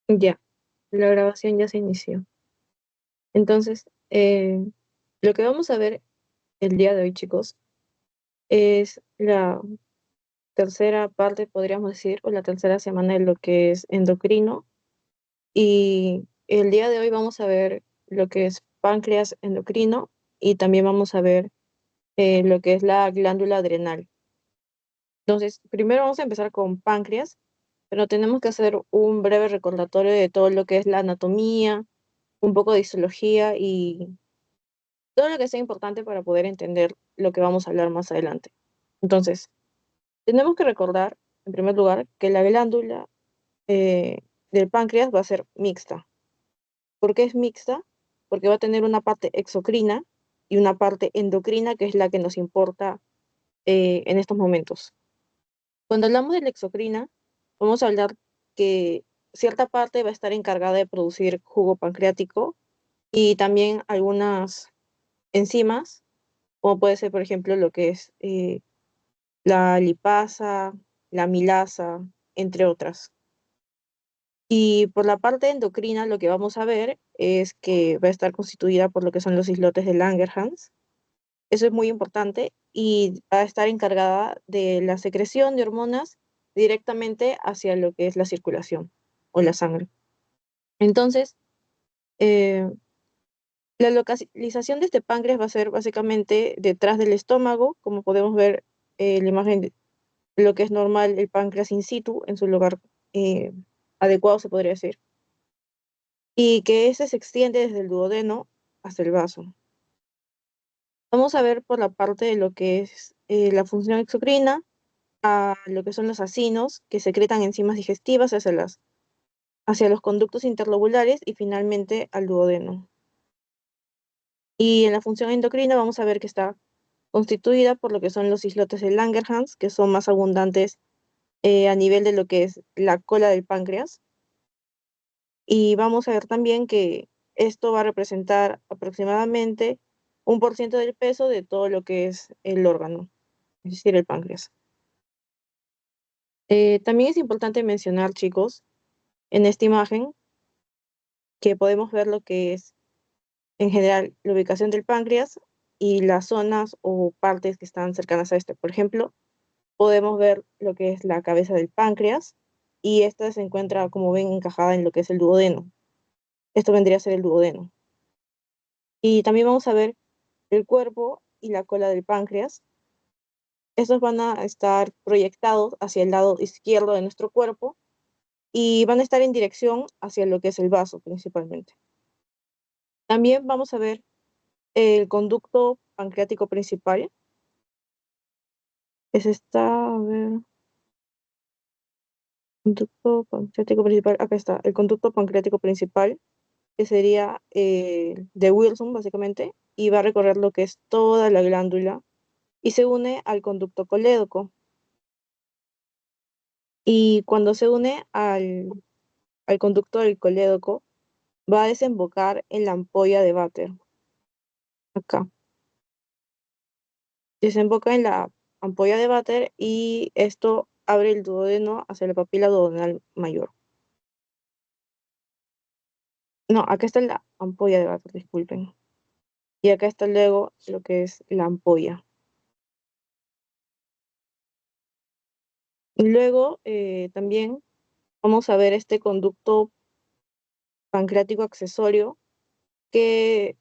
Ya, la grabación ya se inició. Entonces, lo que vamos a ver el día de hoy, chicos, es la tercera parte, podríamos decir, o la tercera semana de lo que es endocrino. Y el día de hoy vamos a ver lo que es páncreas endocrino y también vamos a ver lo que es la glándula adrenal. Entonces, primero vamos a empezar con páncreas, pero tenemos que hacer un breve recordatorio de todo lo que es la anatomía, un poco de histología y todo lo que sea importante para poder entender lo que vamos a hablar más adelante. Entonces, tenemos que recordar, en primer lugar, que la glándula eh, del páncreas va a ser mixta. ¿Por qué es mixta? Porque va a tener una parte exocrina y una parte endocrina, que es la que nos importa en estos momentos. Cuando hablamos de la exocrina, vamos a hablar que cierta parte va a estar encargada de producir jugo pancreático y también algunas enzimas, como puede ser, por ejemplo, lo que es la lipasa, la amilasa, entre otras. Y por la parte endocrina, lo que vamos a ver es que va a estar constituida por lo que son los islotes de Langerhans. Eso es muy importante y va a estar encargada de la secreción de hormonas directamente hacia lo que es la circulación o la sangre. Entonces, eh, la localización de este páncreas va a ser básicamente detrás del estómago, como podemos ver la imagen de lo que es normal el páncreas in situ, en su lugar eh, adecuado, se podría decir, y que ese se extiende desde el duodeno hasta el vaso. Vamos a ver por la parte de lo que es la función exocrina, a lo que son los acinos, que secretan enzimas digestivas hacia los conductos interlobulares y finalmente al duodeno. Y en la función endocrina vamos a ver que está constituida por lo que son los islotes de Langerhans, que son más abundantes a nivel de lo que es la cola del páncreas. Y vamos a ver también que esto va a representar aproximadamente 1% del peso de todo lo que es el órgano, es decir, el páncreas. También es importante mencionar, chicos, en esta imagen que podemos ver lo que es en general la ubicación del páncreas y las zonas o partes que están cercanas a este. Por ejemplo, podemos ver lo que es la cabeza del páncreas y esta se encuentra, como ven, encajada en lo que es el duodeno. Esto vendría a ser el duodeno. Y también vamos a ver el cuerpo y la cola del páncreas. Estos van a estar proyectados hacia el lado izquierdo de nuestro cuerpo y van a estar en dirección hacia lo que es el vaso principalmente. También vamos a ver el conducto pancreático principal. Es esta, a ver, conducto pancreático principal, acá está, el conducto pancreático principal, que sería de Wilson básicamente, y va a recorrer lo que es toda la glándula y se une al conducto colédoco. Y cuando se une al conducto del colédoco, va a desembocar en la ampolla de váter, acá. Desemboca en la ampolla de váter y esto abre el duodeno hacia la papila duodenal mayor. No, acá está la ampolla de váter, disculpen. Y acá está luego lo que es la ampolla. Luego también vamos a ver este conducto pancreático accesorio que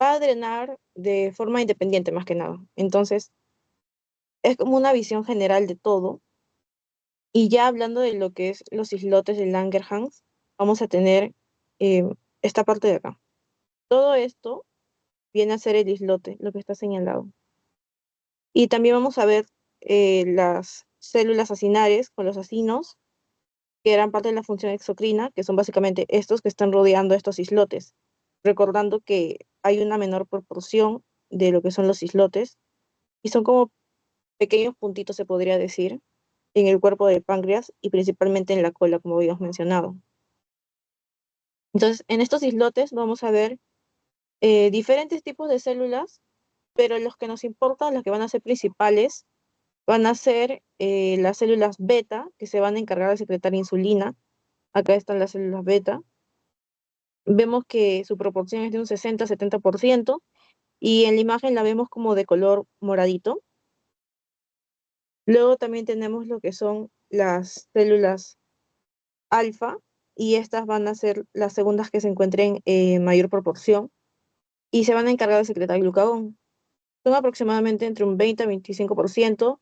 va a drenar de forma independiente más que nada. Entonces, es como una visión general de todo. Y ya hablando de lo que es los islotes de Langerhans, vamos a tener eh, esta parte de acá. Todo esto viene a ser el islote, lo que está señalado. Y también vamos a ver las células acinares con los acinos, que eran parte de la función exocrina, que son básicamente estos que están rodeando estos islotes. Recordando que hay una menor proporción de lo que son los islotes, y son como pequeños puntitos, se podría decir, en el cuerpo del páncreas y principalmente en la cola, como habíamos mencionado. Entonces, en estos islotes vamos a ver diferentes tipos de células, pero los que nos importan, los que van a ser principales, van a ser las células beta, que se van a encargar de secretar insulina, Acá están las células beta. Vemos que su proporción es de un 60-70% y en la imagen la vemos como de color moradito. Luego también tenemos lo que son las células alfa y estas van a ser las segundas que se encuentren en mayor proporción y se van a encargar de secretar glucagón. Son aproximadamente entre un 20 a 25%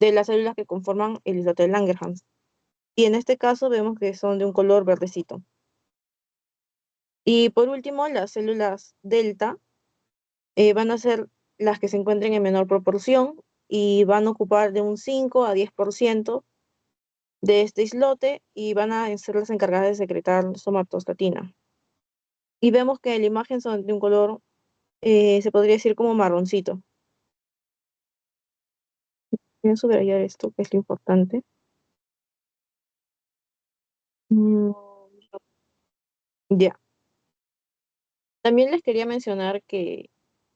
de las células que conforman el islote de Langerhans. Y en este caso vemos que son de un color verdecito. Y por último, las células delta van a ser las que se encuentren en menor proporción y van a ocupar de un 5 a 10% de este islote y van a ser las encargadas de secretar somatostatina. Y vemos que en la imagen son de un color, se podría decir como marroncito. Voy a subrayar esto, que es lo importante. Mm, ya. También les quería mencionar que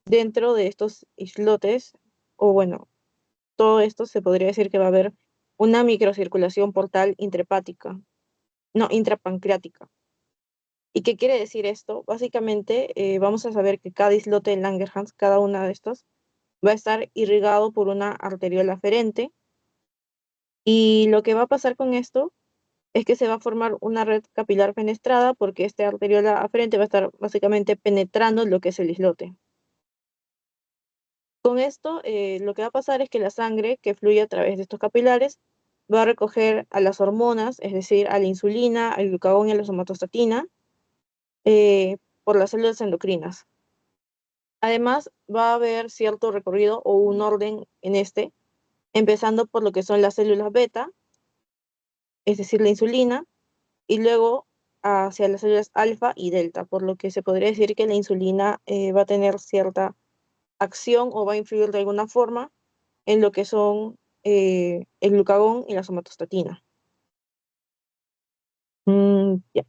dentro de estos islotes, o bueno, todo esto se podría decir que va a haber una microcirculación portal intrahepática, no, intrapancreática. ¿Y qué quiere decir esto? Básicamente, vamos a saber que cada islote de Langerhans, cada una de estos, va a estar irrigado por una arteriola aferente. Y lo que va a pasar con esto es que se va a formar una red capilar fenestrada porque esta arteriola aferente va a estar básicamente penetrando lo que es el islote. Con esto, lo que va a pasar es que la sangre que fluye a través de estos capilares va a recoger a las hormonas, es decir, a la insulina, al glucagón y a la somatostatina, por las células endocrinas. Además, va a haber cierto recorrido o un orden en este, empezando por lo que son las células beta, es decir, la insulina, y luego hacia las células alfa y delta, por lo que se podría decir que la insulina va a tener cierta acción o va a influir de alguna forma en lo que son el glucagón y la somatostatina. Ya.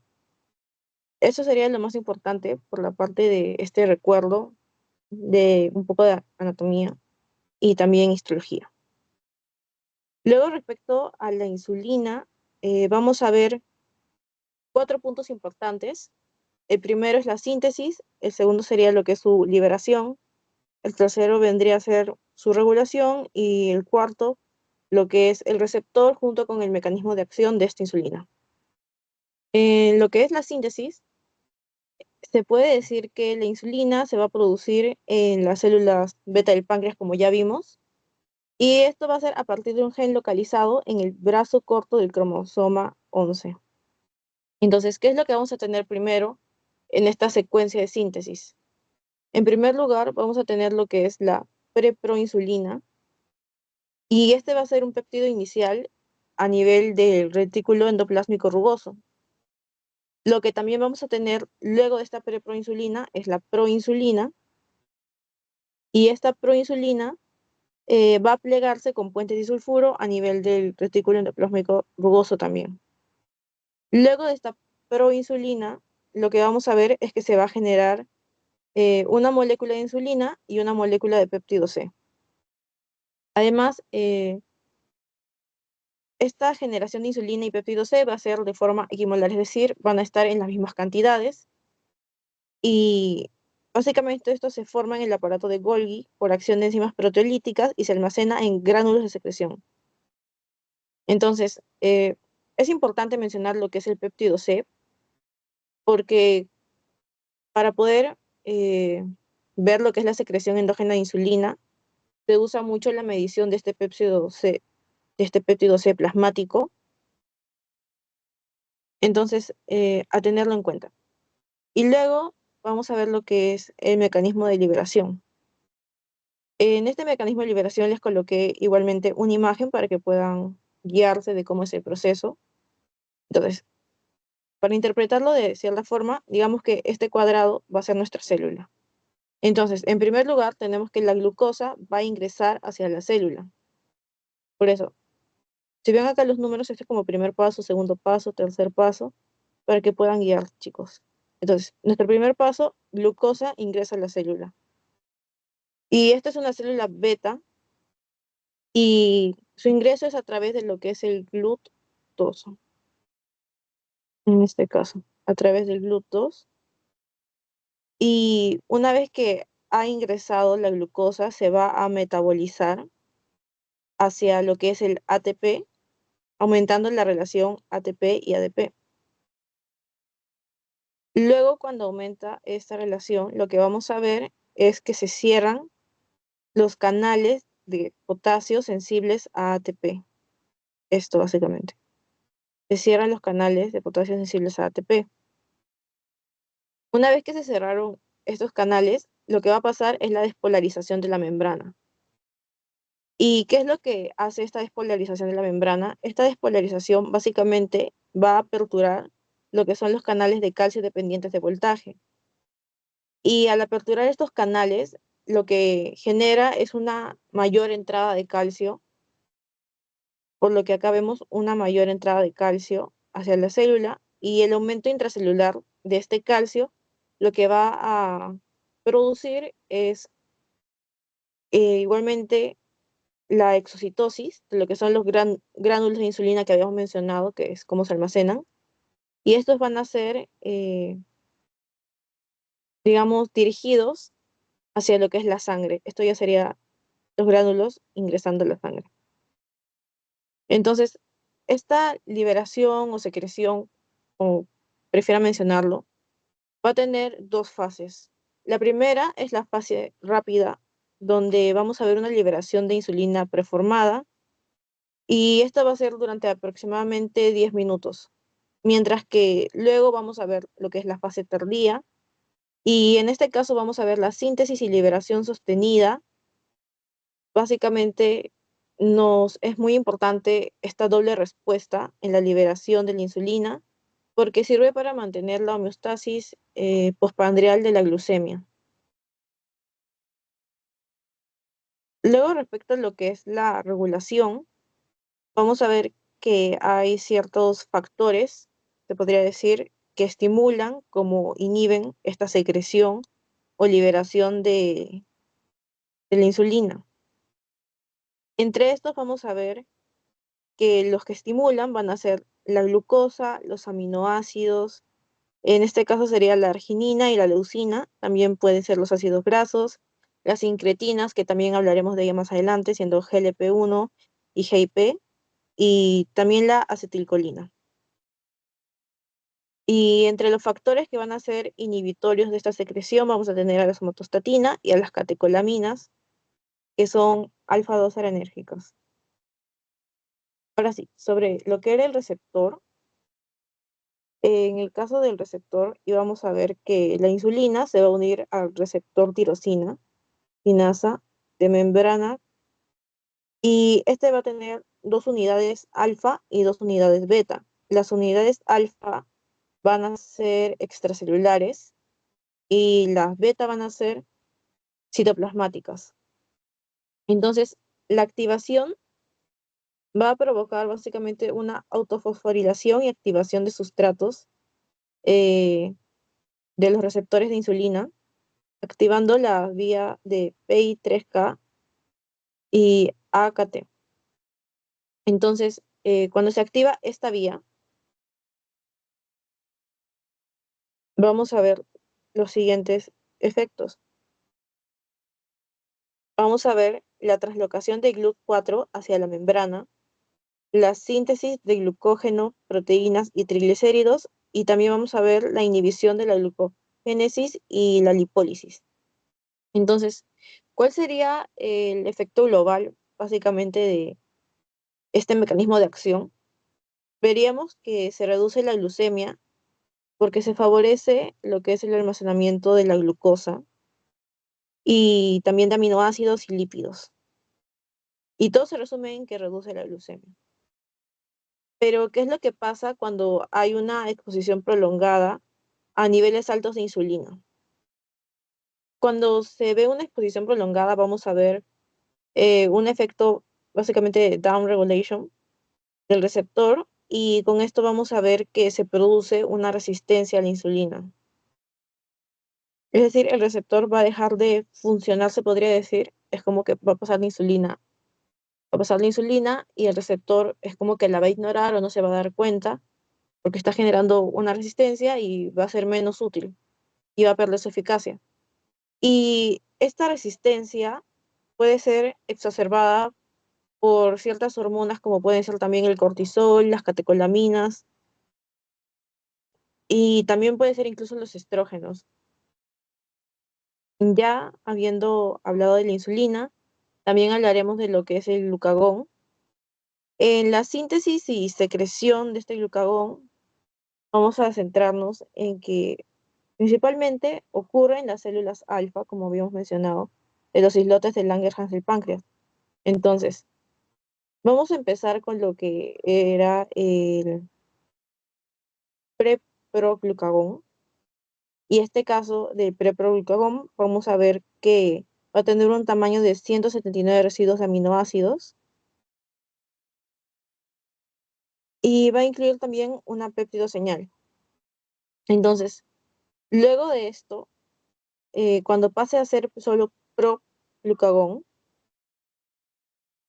Eso sería lo más importante por la parte de este recuerdo de un poco de anatomía y también histología. Luego, respecto a la insulina, vamos a ver 4 puntos importantes. El primero es la síntesis, el segundo sería lo que es su liberación, el tercero vendría a ser su regulación y el cuarto, lo que es el receptor junto con el mecanismo de acción de esta insulina. En lo que es la síntesis, se puede decir que la insulina se va a producir en las células beta del páncreas, como ya vimos, y esto va a ser a partir de un gen localizado en el brazo corto del cromosoma 11. Entonces, ¿qué es lo que vamos a tener primero en esta secuencia de síntesis? En primer lugar, vamos a tener lo que es la preproinsulina, y este va a ser un péptido inicial a nivel del retículo endoplásmico rugoso. Lo que también vamos a tener luego de esta preproinsulina es la proinsulina, y esta proinsulina va a plegarse con puentes disulfuro a nivel del retículo endoplásmico rugoso también. Luego de esta proinsulina, lo que vamos a ver es que se va a generar una molécula de insulina y una molécula de péptido C. Además, esta generación de insulina y péptido C va a ser de forma equimolar, es decir, van a estar en las mismas cantidades y básicamente esto se forma en el aparato de Golgi por acción de enzimas proteolíticas y se almacena en gránulos de secreción. Entonces, es importante mencionar lo que es el péptido C porque para poder ver lo que es la secreción endógena de insulina, se usa mucho la medición de este péptido C plasmático. Entonces, a tenerlo en cuenta. Y luego vamos a ver lo que es el mecanismo de liberación. En este mecanismo de liberación les coloqué igualmente una imagen para que puedan guiarse de cómo es el proceso. Entonces, para interpretarlo de cierta forma, digamos que este cuadrado va a ser nuestra célula. Entonces, en primer lugar, tenemos que la glucosa va a ingresar hacia la célula. Por eso, si ven acá los números, este es como primer paso, segundo paso, tercer paso, para que puedan guiar, chicos. Entonces, nuestro primer paso, glucosa ingresa a la célula. Y esta es una célula beta y su ingreso es a través de lo que es el gluttoso. en este caso, a través del GLUT2. Y una vez que ha ingresado la glucosa, se va a metabolizar hacia lo que es el ATP, aumentando la relación ATP y ADP. Luego, cuando aumenta esta relación, lo que vamos a ver es que se cierran los canales de potasio sensibles a ATP. Esto básicamente. Se cierran los canales de potasio sensibles a ATP. Una vez que se cerraron estos canales, lo que va a pasar es la despolarización de la membrana. ¿Y qué es lo que hace esta despolarización de la membrana? Esta despolarización básicamente va a aperturar lo que son los canales de calcio dependientes de voltaje. Y al aperturar estos canales, lo que genera es una mayor entrada de calcio, por lo que acá vemos una mayor entrada de calcio hacia la célula y el aumento intracelular de este calcio lo que va a producir es igualmente la exocitosis, de lo que son los gránulos de insulina que habíamos mencionado, que es cómo se almacenan, y estos van a ser, digamos, dirigidos hacia lo que es la sangre. Esto ya sería los gránulos ingresando a la sangre. Entonces, esta liberación o secreción, como prefiera mencionarlo, va a tener dos fases. La primera es la fase rápida, donde vamos a ver una liberación de insulina preformada, y esta va a ser durante aproximadamente 10 minutos, mientras que luego vamos a ver lo que es la fase tardía, y en este caso vamos a ver la síntesis y liberación sostenida. Básicamente nos es muy importante esta doble respuesta en la liberación de la insulina porque sirve para mantener la homeostasis postprandial de la glucemia. Luego, respecto a lo que es la regulación, vamos a ver que hay ciertos factores, se podría decir, que estimulan como inhiben esta secreción o liberación de la insulina. Entre estos vamos a ver que los que estimulan van a ser la glucosa, los aminoácidos, en este caso sería la arginina y la leucina, también pueden ser los ácidos grasos, las incretinas, que también hablaremos de ella más adelante, siendo GLP-1 y GIP, y también la acetilcolina. Y entre los factores que van a ser inhibitorios de esta secreción vamos a tener a la somatostatina y a las catecolaminas, que son alfa-2 arenérgicas. Ahora sí, sobre lo que era el receptor, en el caso del receptor íbamos a ver que la insulina se va a unir al receptor tirosina, quinasa de membrana, y este va a tener dos unidades alfa y dos unidades beta. Las unidades alfa van a ser extracelulares y las beta van a ser citoplasmáticas. Entonces, la activación va a provocar básicamente una autofosforilación y activación de sustratos eh, de los receptores de insulina, activando la vía de PI3K y AKT. Entonces, cuando se activa esta vía, vamos a ver los siguientes efectos. Vamos a ver la translocación de GLUT4 hacia la membrana, la síntesis de glucógeno, proteínas y triglicéridos, y también vamos a ver la inhibición de la glucogénesis y la lipólisis. Entonces, ¿cuál sería el efecto global, básicamente, de este mecanismo de acción? Veríamos que se reduce la glucemia porque se favorece lo que es el almacenamiento de la glucosa y también de aminoácidos y lípidos. Y todo se resume en que reduce la glucemia. Pero, ¿qué es lo que pasa cuando hay una exposición prolongada a niveles altos de insulina? Cuando se ve una exposición prolongada, vamos a ver un efecto básicamente de down regulation del receptor y con esto vamos a ver que se produce una resistencia a la insulina. Es decir, el receptor va a dejar de funcionar, se podría decir, es como que va a pasar la insulina. Va a pasar la insulina y el receptor es como que la va a ignorar o no se va a dar cuenta porque está generando una resistencia y va a ser menos útil y va a perder su eficacia. Y esta resistencia puede ser exacerbada por ciertas hormonas como pueden ser también el cortisol, las catecolaminas y también puede ser incluso los estrógenos. Ya habiendo hablado de la insulina, también hablaremos de lo que es el glucagón. En la síntesis y secreción de este glucagón, vamos a centrarnos en que principalmente ocurre en las células alfa, como habíamos mencionado, de los islotes de Langerhans del páncreas. Entonces, vamos a empezar con lo que era el preproglucagón. Y este caso de preproglucagón, vamos a ver que va a tener un tamaño de 179 residuos de aminoácidos y va a incluir también una péptido-señal. Entonces, luego de esto, cuando pase a ser solo proglucagón,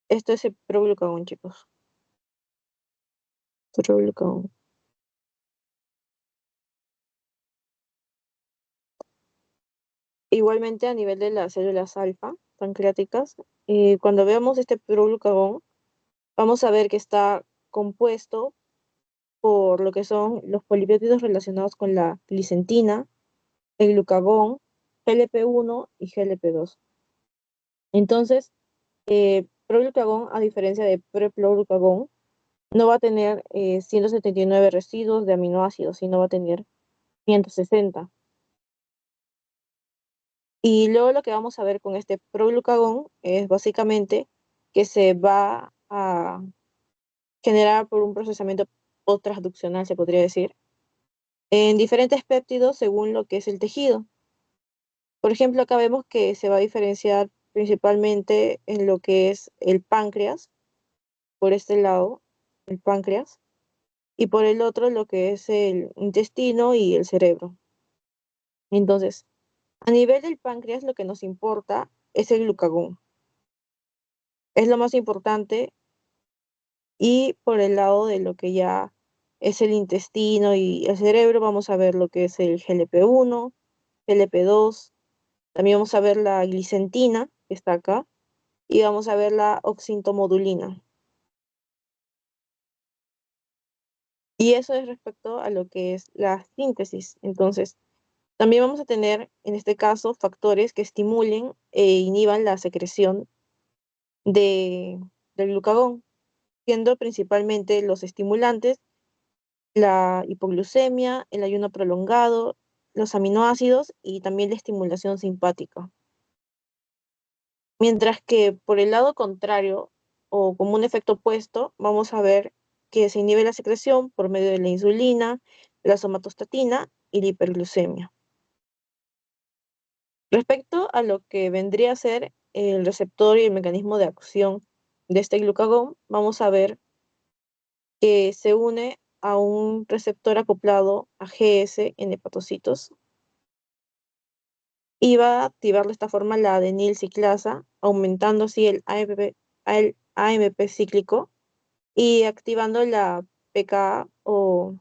esto es el proglucagón, chicos. Proglucagón. Igualmente a nivel de las células alfa pancreáticas, cuando veamos este proglucagón, vamos a ver que está compuesto por lo que son los polipéptidos relacionados con la glicentina, el glucagón, GLP-1 y GLP-2. Entonces, proglucagón, a diferencia de preproglucagón, no va a tener 179 residuos de aminoácidos, sino va a tener 160. Y luego lo que vamos a ver con este proglucagón es básicamente que se va a generar por un procesamiento post-transduccional, se podría decir, en diferentes péptidos según lo que es el tejido. Por ejemplo, acá vemos que se va a diferenciar principalmente en lo que es el páncreas, por este lado, el páncreas, y por el otro lo que es el intestino y el cerebro. Entonces, a nivel del páncreas lo que nos importa es el glucagón. Es lo más importante y por el lado de lo que ya es el intestino y el cerebro vamos a ver lo que es el GLP-1, GLP-2, también vamos a ver la glicentina que está acá y vamos a ver la oxintomodulina. Y eso es respecto a lo que es la síntesis. Entonces, también vamos a tener, en este caso, factores que estimulen e inhiban la secreción del glucagón, siendo principalmente los estimulantes, la hipoglucemia, el ayuno prolongado, los aminoácidos y también la estimulación simpática. Mientras que por el lado contrario, o como un efecto opuesto, vamos a ver que se inhibe la secreción por medio de la insulina, la somatostatina y la hiperglucemia. Respecto a lo que vendría a ser el receptor y el mecanismo de acción de este glucagón, vamos a ver que se une a un receptor acoplado a GS en hepatocitos y va a activar de esta forma la adenil ciclasa, aumentando así el AMP cíclico y activando la PKA o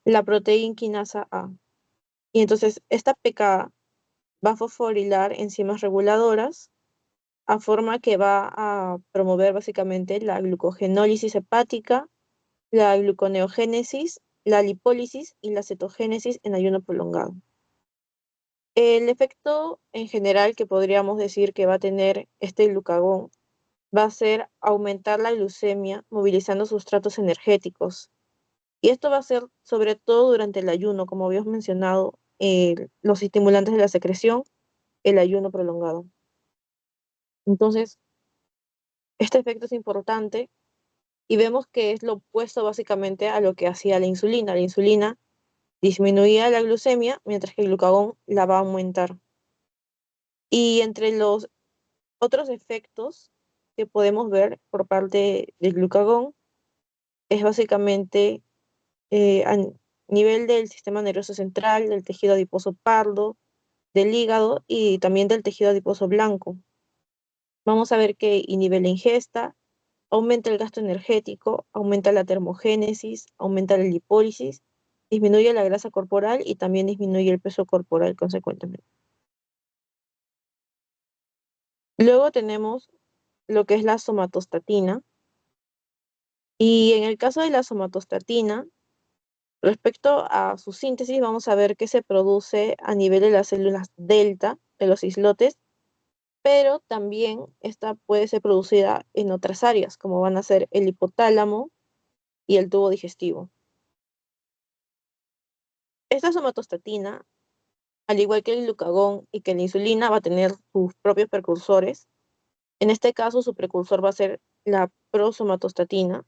la proteína quinasa A. Y entonces esta PKA va a fosforilar enzimas reguladoras a forma que va a promover básicamente la glucogenólisis hepática, la gluconeogénesis, la lipólisis y la cetogénesis en ayuno prolongado. El efecto en general que podríamos decir que va a tener este glucagón va a ser aumentar la glucemia movilizando sustratos energéticos. Y esto va a ser sobre todo durante el ayuno, como habíamos mencionado, los estimulantes de la secreción, el ayuno prolongado. Entonces, este efecto es importante y vemos que es lo opuesto básicamente a lo que hacía la insulina. La insulina disminuía la glucemia, mientras que el glucagón la va a aumentar. Y entre los otros efectos que podemos ver por parte del glucagón es básicamente a nivel del sistema nervioso central, del tejido adiposo pardo, del hígado y también del tejido adiposo blanco. Vamos a ver que inhibe la ingesta, aumenta el gasto energético, aumenta la termogénesis, aumenta la lipólisis, disminuye la grasa corporal y también disminuye el peso corporal consecuentemente. Luego tenemos lo que es la somatostatina. Y en el caso de la somatostatina, respecto a su síntesis, vamos a ver que se produce a nivel de las células delta de los islotes, pero también esta puede ser producida en otras áreas, como van a ser el hipotálamo y el tubo digestivo. Esta somatostatina, al igual que el glucagón y que la insulina, va a tener sus propios precursores. En este caso, su precursor va a ser la prosomatostatina,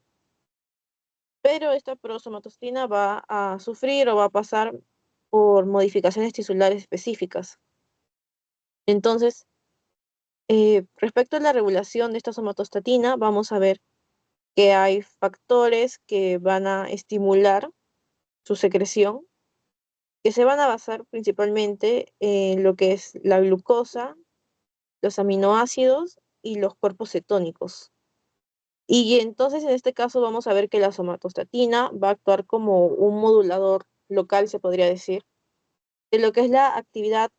pero esta prosomatostatina va a sufrir o va a pasar por modificaciones tisulares específicas. Entonces, respecto a la regulación de esta somatostatina, vamos a ver que hay factores que van a estimular su secreción, que se van a basar principalmente en lo que es la glucosa, los aminoácidos y los cuerpos cetónicos. Y entonces en este caso vamos a ver que la somatostatina va a actuar como un modulador local, se podría decir, de lo que es la actividad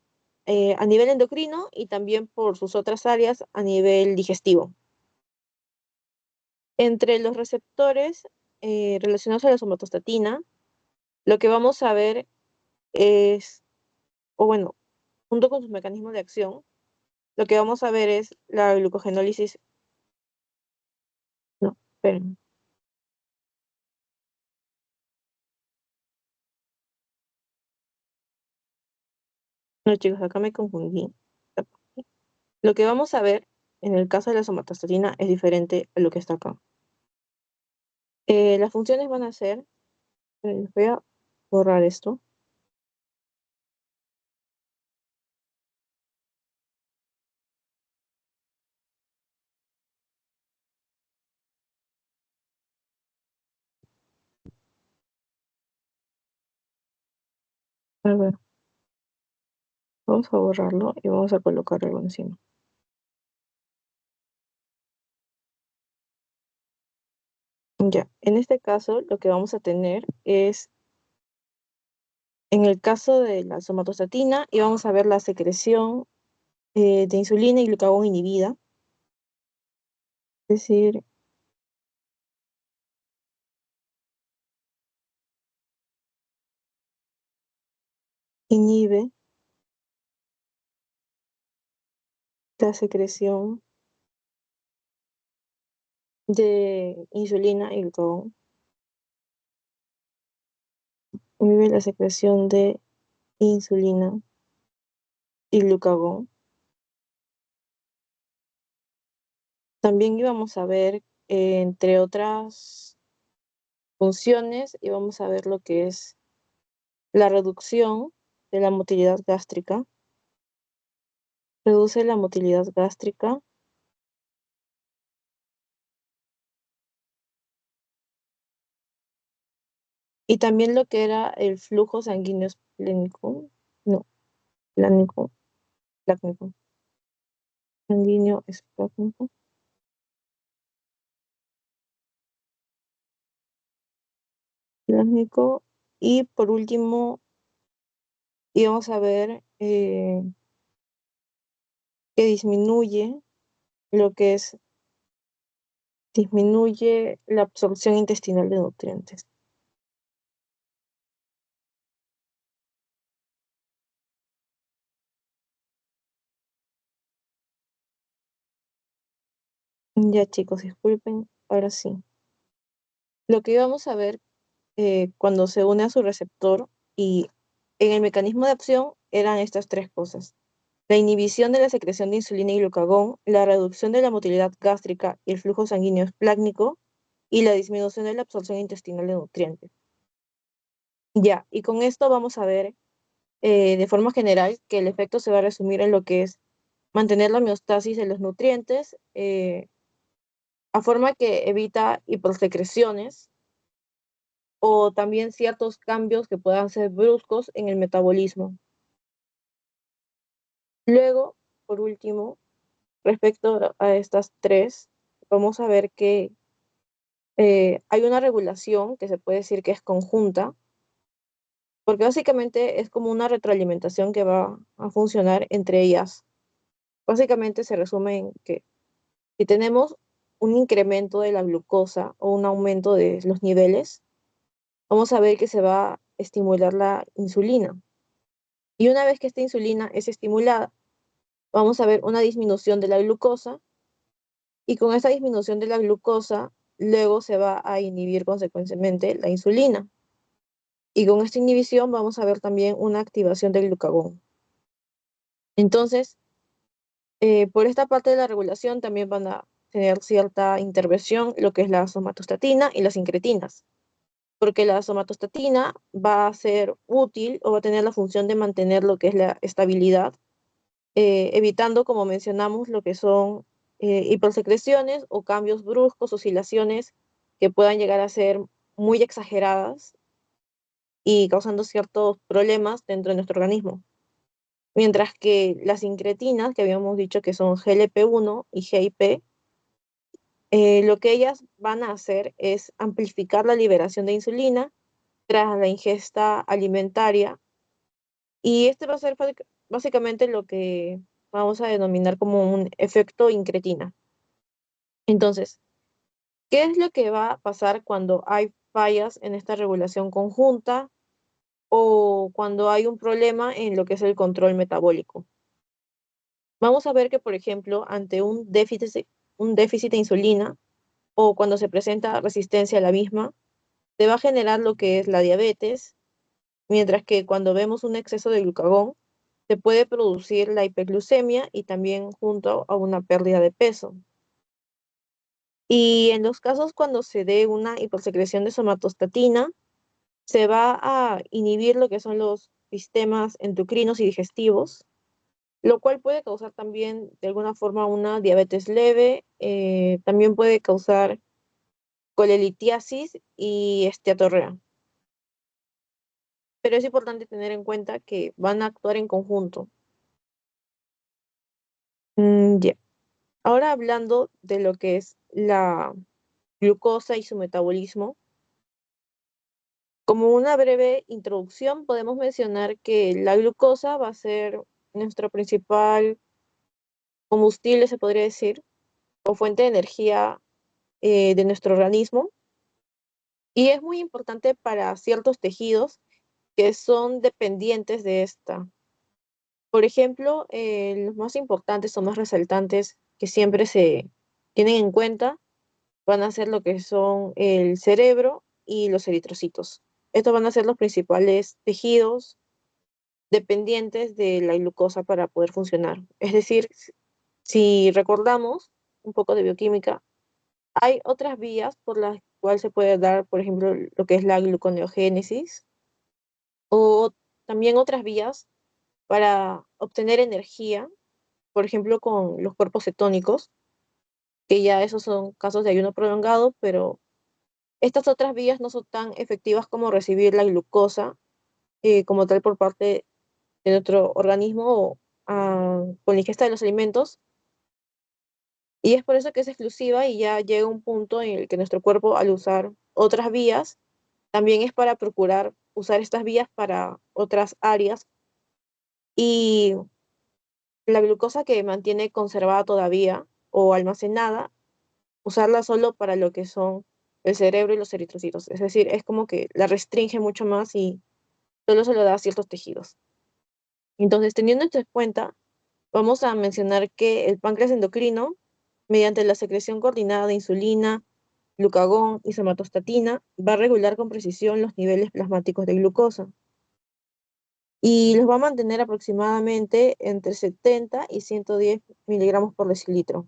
a nivel endocrino y también por sus otras áreas a nivel digestivo. Entre los receptores relacionados a la somatostatina, lo que vamos a ver es, o bueno, junto con sus mecanismos de acción, lo que vamos a ver es la glucogenólisis. No, esperen. No, chicos, acá me confundí. Lo que vamos a ver en el caso de la somatostatina es diferente a lo que está acá. Las funciones van a ser, voy a borrar esto. A ver, vamos a borrarlo y vamos a colocar algo encima. Ya, en este caso lo que vamos a tener es, en el caso de la somatostatina, y vamos a ver la secreción de insulina y glucagón inhibida, es decir, inhibe la secreción de insulina y glucagón, inhibe la secreción de insulina y glucagón. También íbamos a ver, entre otras funciones, íbamos a ver lo que es la reducción de la motilidad gástrica, reduce la motilidad gástrica y también lo que era el flujo sanguíneo esplénico, no, plánico, plácnico, sanguíneo esplénico. Plácnico. Y por último, íbamos a ver que disminuye lo que es, disminuye la absorción intestinal de nutrientes. Ya chicos, disculpen, ahora sí. Lo que íbamos a ver cuando se une a su receptor y en el mecanismo de acción eran estas tres cosas: la inhibición de la secreción de insulina y glucagón, la reducción de la motilidad gástrica y el flujo sanguíneo esplácnico, y la disminución de la absorción intestinal de nutrientes. Ya, y con esto vamos a ver de forma general que el efecto se va a resumir en lo que es mantener la homeostasis de los nutrientes, a forma que evita hipersecreciones o también ciertos cambios que puedan ser bruscos en el metabolismo. Luego, por último, respecto a estas tres, vamos a ver que hay una regulación que se puede decir que es conjunta, porque básicamente es como una retroalimentación que va a funcionar entre ellas. Básicamente se resume en que si tenemos un incremento de la glucosa o un aumento de los niveles, vamos a ver que se va a estimular la insulina. Y una vez que esta insulina es estimulada, vamos a ver una disminución de la glucosa y con esa disminución de la glucosa, luego se va a inhibir consecuentemente la insulina. Y con esta inhibición vamos a ver también una activación del glucagón. Entonces, por esta parte de la regulación también van a tener cierta intervención lo que es la somatostatina y las incretinas, porque la somatostatina va a ser útil o va a tener la función de mantener lo que es la estabilidad, evitando, como mencionamos, lo que son hipersecreciones o cambios bruscos, oscilaciones que puedan llegar a ser muy exageradas y causando ciertos problemas dentro de nuestro organismo. Mientras que las incretinas, que habíamos dicho que son GLP-1 y GIP, lo que ellas van a hacer es amplificar la liberación de insulina tras la ingesta alimentaria y este va a ser básicamente lo que vamos a denominar como un efecto incretina. Entonces, ¿qué es lo que va a pasar cuando hay fallas en esta regulación conjunta o cuando hay un problema en lo que es el control metabólico? Vamos a ver que, por ejemplo, ante un déficit de insulina o cuando se presenta resistencia a la misma, se va a generar lo que es la diabetes, mientras que cuando vemos un exceso de glucagón, se puede producir la hiperglucemia y también junto a una pérdida de peso. Y en los casos cuando se dé una hipersecreción de somatostatina, se va a inhibir lo que son los sistemas endocrinos y digestivos, lo cual puede causar también de alguna forma una diabetes leve, también puede causar colelitiasis y esteatorrea. Pero es importante tener en cuenta que van a actuar en conjunto. Ya. Ahora hablando de lo que es la glucosa y su metabolismo, como una breve introducción podemos mencionar que la glucosa va a ser nuestro principal combustible, se podría decir, o fuente de energía de nuestro organismo, y es muy importante para ciertos tejidos que son dependientes de esta. Por ejemplo, los más importantes o más resaltantes que siempre se tienen en cuenta van a ser lo que son el cerebro y los eritrocitos. Estos van a ser los principales tejidos dependientes de la glucosa para poder funcionar. Es decir, si recordamos un poco de bioquímica, hay otras vías por las cuales se puede dar, por ejemplo, lo que es la gluconeogénesis, o también otras vías para obtener energía, por ejemplo, con los cuerpos cetónicos, que ya esos son casos de ayuno prolongado, pero estas otras vías no son tan efectivas como recibir la glucosa como tal por parte de nuestro organismo con la ingesta de los alimentos. Y es por eso que es exclusiva y ya llega un punto en el que nuestro cuerpo, al usar otras vías, también es para procurar usar estas vías para otras áreas. Y la glucosa que mantiene conservada todavía o almacenada, usarla solo para lo que son el cerebro y los eritrocitos. Es decir, es como que la restringe mucho más y solo se lo da a ciertos tejidos. Entonces, teniendo esto en cuenta, vamos a mencionar que el páncreas endocrino, mediante la secreción coordinada de insulina, glucagón y somatostatina, va a regular con precisión los niveles plasmáticos de glucosa y los va a mantener aproximadamente entre 70 y 110 miligramos por decilitro.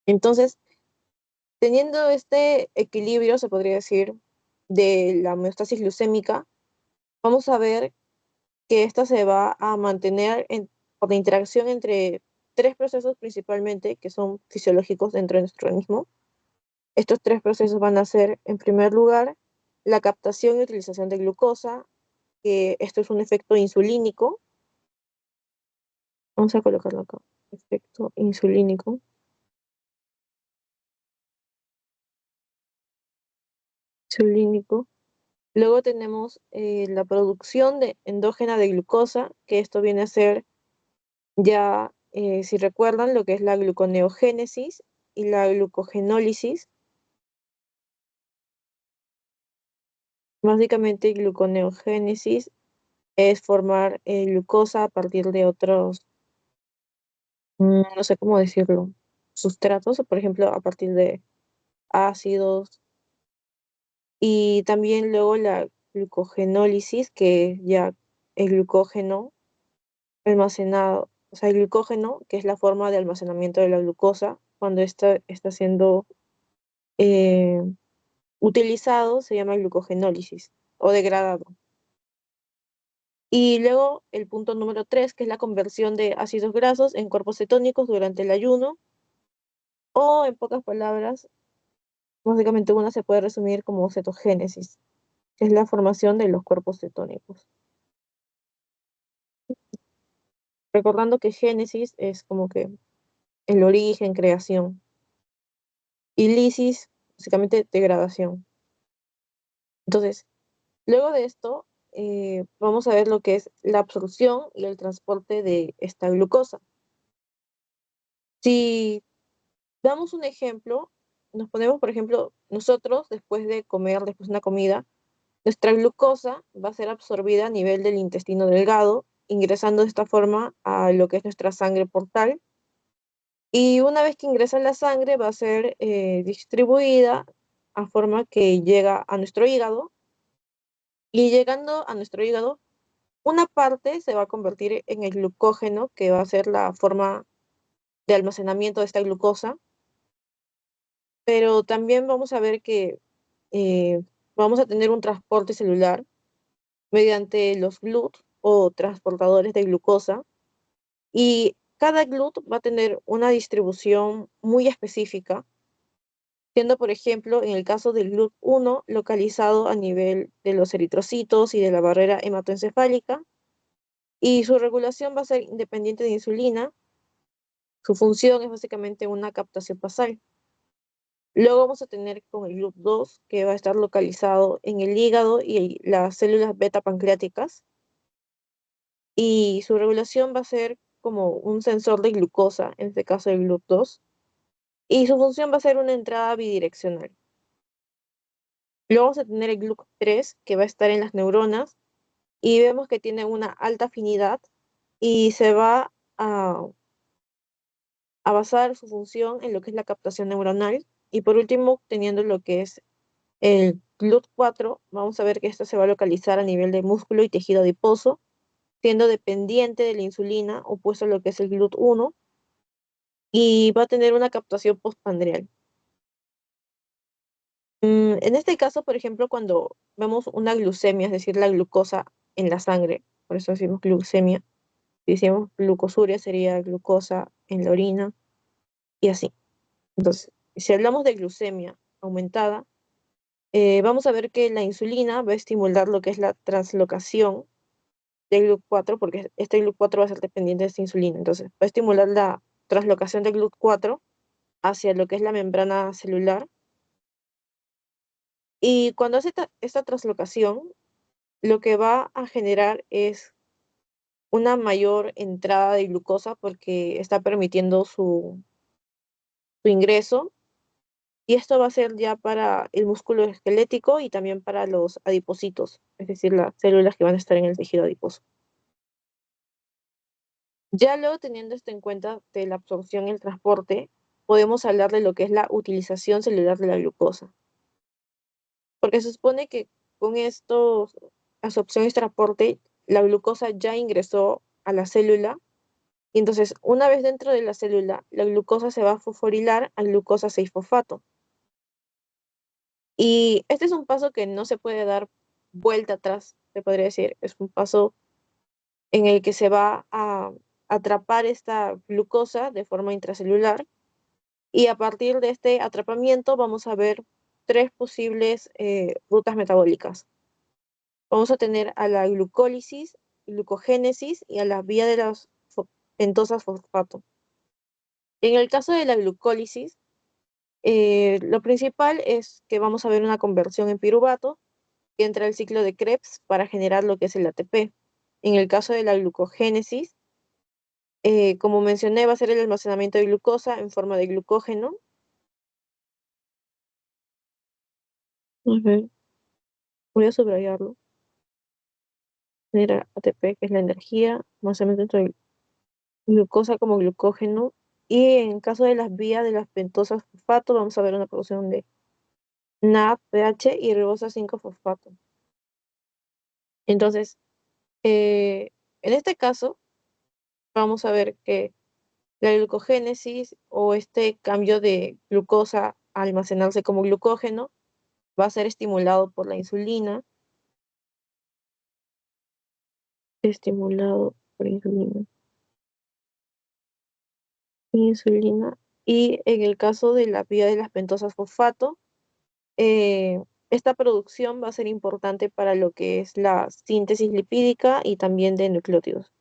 Entonces, teniendo este equilibrio, se podría decir, de la homeostasis glucémica, vamos a ver que esta se va a mantener por la interacción entre tres procesos principalmente que son fisiológicos dentro de nuestro organismo. Estos tres procesos van a ser, en primer lugar, la captación y utilización de glucosa, que esto es un efecto insulínico. Vamos a colocarlo acá, efecto insulínico. insulínico. Luego tenemos la producción de endógena de glucosa, que esto viene a ser ya, si recuerdan, lo que es la gluconeogénesis y la glucogenólisis. Básicamente, gluconeogénesis es formar glucosa a partir de otros, no sé cómo decirlo, sustratos, o por ejemplo, a partir de ácidos. Y también luego la glucogenólisis, que ya el glucógeno almacenado, o sea, el glucógeno, que es la forma de almacenamiento de la glucosa, cuando ésta está siendo eh, utilizado, se llama glucogenólisis o degradado. Y luego el punto número 3, que es la conversión de ácidos grasos en cuerpos cetónicos durante el ayuno, o en pocas palabras, básicamente una se puede resumir como cetogénesis, que es la formación de los cuerpos cetónicos. Recordando que génesis es como que el origen, creación, y lisis, básicamente degradación. Entonces, luego de esto, vamos a ver lo que es la absorción y el transporte de esta glucosa. Si damos un ejemplo, nos ponemos, por ejemplo, nosotros después de comer, después de una comida, nuestra glucosa va a ser absorbida a nivel del intestino delgado, ingresando de esta forma a lo que es nuestra sangre portal. Y una vez que ingresa en la sangre, va a ser distribuida a forma que llega a nuestro hígado. Y llegando a nuestro hígado, una parte se va a convertir en el glucógeno, que va a ser la forma de almacenamiento de esta glucosa, pero también vamos a ver que eh, vamos a tener un transporte celular mediante los GLUT o transportadores de glucosa, y cada GLUT va a tener una distribución muy específica, siendo, por ejemplo, en el caso del GLUT1 localizado a nivel de los eritrocitos y de la barrera hematoencefálica, y su regulación va a ser independiente de insulina. Su función es básicamente una captación basal. Luego vamos a tener con el GLUT2, que va a estar localizado en el hígado y las células beta pancreáticas, y su regulación va a ser como un sensor de glucosa, en este caso el GLUT2, y su función va a ser una entrada bidireccional. Luego vamos a tener el GLUT3, que va a estar en las neuronas, y vemos que tiene una alta afinidad y se va a basar su función en lo que es la captación neuronal. Y por último, teniendo lo que es el GLUT4, vamos a ver que esto se va a localizar a nivel de músculo y tejido adiposo, siendo dependiente de la insulina, opuesto a lo que es el GLUT1, y va a tener una captación postprandial. En este caso, por ejemplo, cuando vemos una glucemia, es decir, la glucosa en la sangre, por eso decimos glucemia, si decimos glucosuria sería glucosa en la orina, y así. Entonces, si hablamos de glucemia aumentada, vamos a ver que la insulina va a estimular lo que es la translocación del GLUT4, porque este GLUT4 va a ser dependiente de esta insulina. Entonces, va a estimular la translocación del GLUT4 hacia lo que es la membrana celular. Y cuando hace esta translocación, lo que va a generar es una mayor entrada de glucosa porque está permitiendo su ingreso. Y esto va a ser ya para el músculo esquelético y también para los adipocitos, es decir, las células que van a estar en el tejido adiposo. Ya luego, teniendo esto en cuenta de la absorción y el transporte, podemos hablar de lo que es la utilización celular de la glucosa. Porque se supone que con esto, absorción y transporte, la glucosa ya ingresó a la célula, y entonces una vez dentro de la célula, la glucosa se va a fosforilar a glucosa 6-fosfato. Y este es un paso que no se puede dar vuelta atrás, se podría decir. Es un paso en el que se va a atrapar esta glucosa de forma intracelular, y a partir de este atrapamiento vamos a ver tres posibles rutas metabólicas. Vamos a tener a la glucólisis, glucogénesis y a la vía de las pentosas fosfato. En el caso de la glucólisis, Lo principal es que vamos a ver una conversión en piruvato que entra el ciclo de Krebs para generar lo que es el ATP. En el caso de la glucogénesis, como mencioné, va a ser el almacenamiento de glucosa en forma de glucógeno. A ver, voy a subrayarlo. Genera ATP, que es la energía, almacenamiento de glucosa como glucógeno. Y en caso de las vías de las pentosas fosfato, vamos a ver una producción de NADPH y ribosa 5-fosfato. Entonces, en este caso, vamos a ver que la glucogénesis o este cambio de glucosa a almacenarse como glucógeno va a ser estimulado por la insulina, estimulado por insulina. Y en el caso de la vía de las pentosas fosfato, eh, esta producción va a ser importante para lo que es la síntesis lipídica y también de nucleótidos.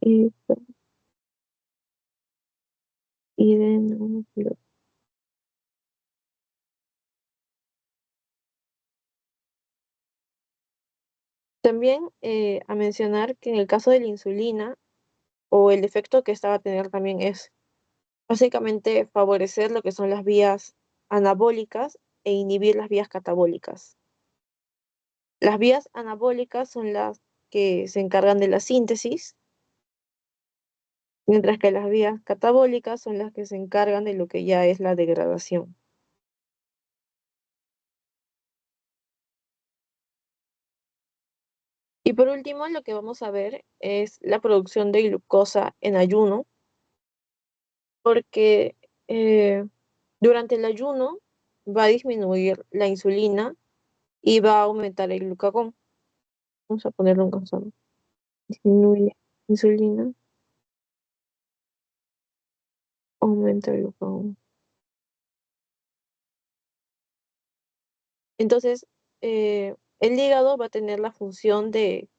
Y, y de nucleótidos. También a mencionar que en el caso de la insulina, o el efecto que esta va a tener también es básicamente favorecer lo que son las vías anabólicas e inhibir las vías catabólicas. Las vías anabólicas son las que se encargan de la síntesis, mientras que las vías catabólicas son las que se encargan de lo que ya es la degradación. Y por último, lo que vamos a ver es la producción de glucosa en ayuno, porque eh, durante el ayuno va a disminuir la insulina y va a aumentar el glucagón. Vamos a ponerlo en consonante. Disminuye insulina, aumenta el glucagón. Entonces, el hígado va a tener la función de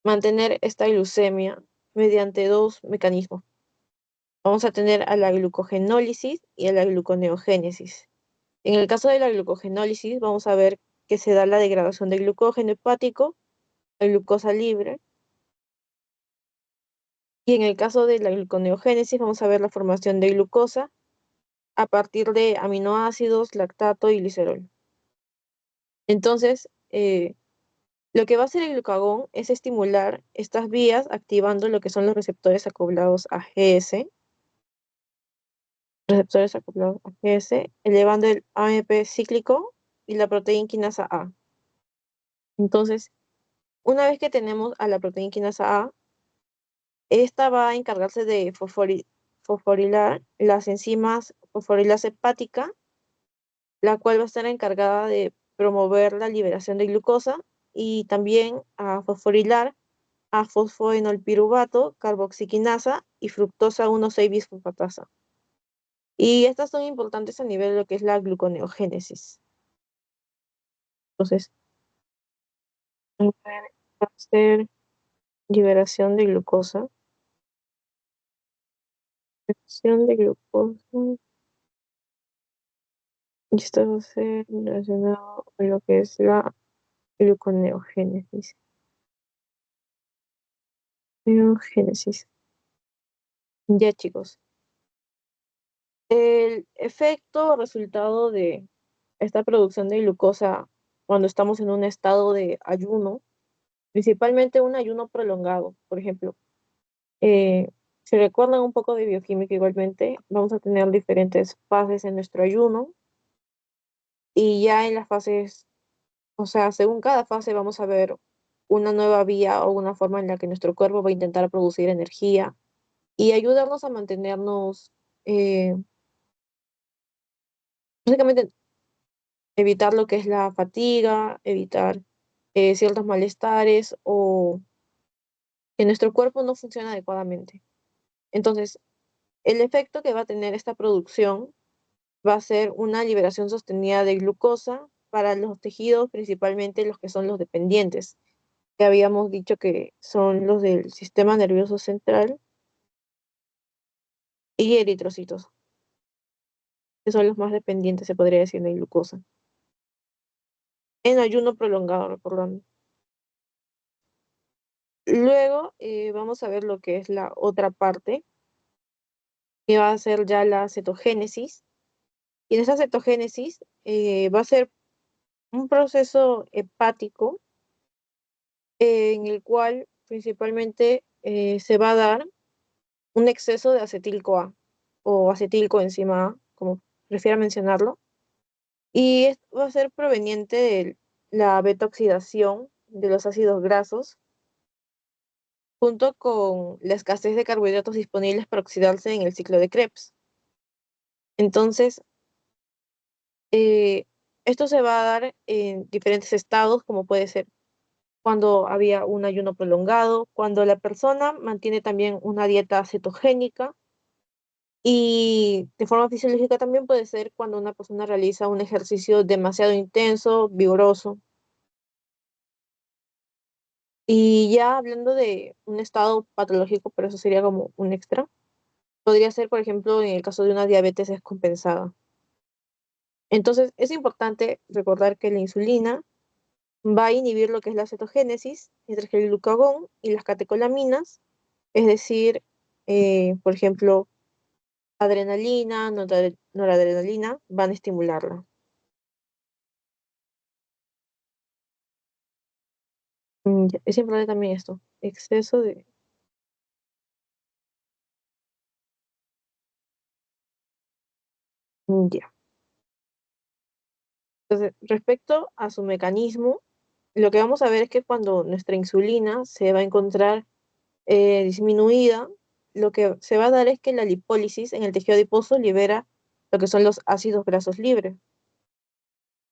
mantener esta glucemia mediante dos mecanismos. Vamos a tener a la glucogenólisis y a la gluconeogénesis. En el caso de la glucogenólisis, vamos a ver que se da la degradación de glucógeno hepático a glucosa libre. Y en el caso de la gluconeogénesis, vamos a ver la formación de glucosa a partir de aminoácidos, lactato y glicerol. Entonces, lo que va a hacer el glucagón es estimular estas vías activando lo que son los receptores acoplados a GS, elevando el AMP cíclico y la proteína quinasa A. Entonces, una vez que tenemos a la proteína quinasa A, esta va a encargarse de fosforilar las enzimas fosforilasa hepática, la cual va a estar encargada de promover la liberación de glucosa y también a fosforilar a fosfoenolpiruvato, carboxiquinasa y fructosa 1,6-bisfosfatasa. Y estas son importantes a nivel de lo que es la gluconeogénesis. Entonces, va a ser liberación de glucosa, liberación de glucosa, y esto va a ser relacionado con lo que es la gluconeogénesis. Neogénesis. Ya, chicos. El efecto o resultado de esta producción de glucosa cuando estamos en un estado de ayuno, principalmente un ayuno prolongado, por ejemplo, eh, si recuerdan un poco de bioquímica igualmente, vamos a tener diferentes fases en nuestro ayuno y ya en las fases, o sea, según cada fase vamos a ver una nueva vía o una forma en la que nuestro cuerpo va a intentar producir energía y ayudarnos a mantenernos, básicamente evitar lo que es la fatiga, evitar ciertos malestares o que nuestro cuerpo no funciona adecuadamente. Entonces, el efecto que va a tener esta producción va a ser una liberación sostenida de glucosa para los tejidos, principalmente los que son los dependientes, que habíamos dicho que son los del sistema nervioso central y eritrocitos, que son los más dependientes, se podría decir, de glucosa. En ayuno prolongado, recordando. Luego vamos a ver lo que es la otra parte, que va a ser ya la cetogénesis. Y en esa cetogénesis va a ser un proceso hepático en el cual principalmente se va a dar un exceso de acetil-CoA o acetilcoenzima A, como prefiera mencionarlo, y va a ser proveniente de la beta-oxidación de los ácidos grasos junto con la escasez de carbohidratos disponibles para oxidarse en el ciclo de Krebs. Entonces, eh, esto se va a dar en diferentes estados, como puede ser cuando había un ayuno prolongado, cuando la persona mantiene también una dieta cetogénica y de forma fisiológica también puede ser cuando una persona realiza un ejercicio demasiado intenso, vigoroso. Y ya hablando de un estado patológico, pero eso sería como un extra, podría ser, por ejemplo, en el caso de una diabetes descompensada. Entonces, es importante recordar que la insulina va a inhibir lo que es la cetogénesis, mientras que el glucagón y las catecolaminas, es decir, por ejemplo, adrenalina, noradrenalina, van a estimularla. Es importante también esto, exceso de... Ya. Entonces, respecto a su mecanismo, lo que vamos a ver es que cuando nuestra insulina se va a encontrar disminuida, lo que se va a dar es que la lipólisis en el tejido adiposo libera lo que son los ácidos grasos libres.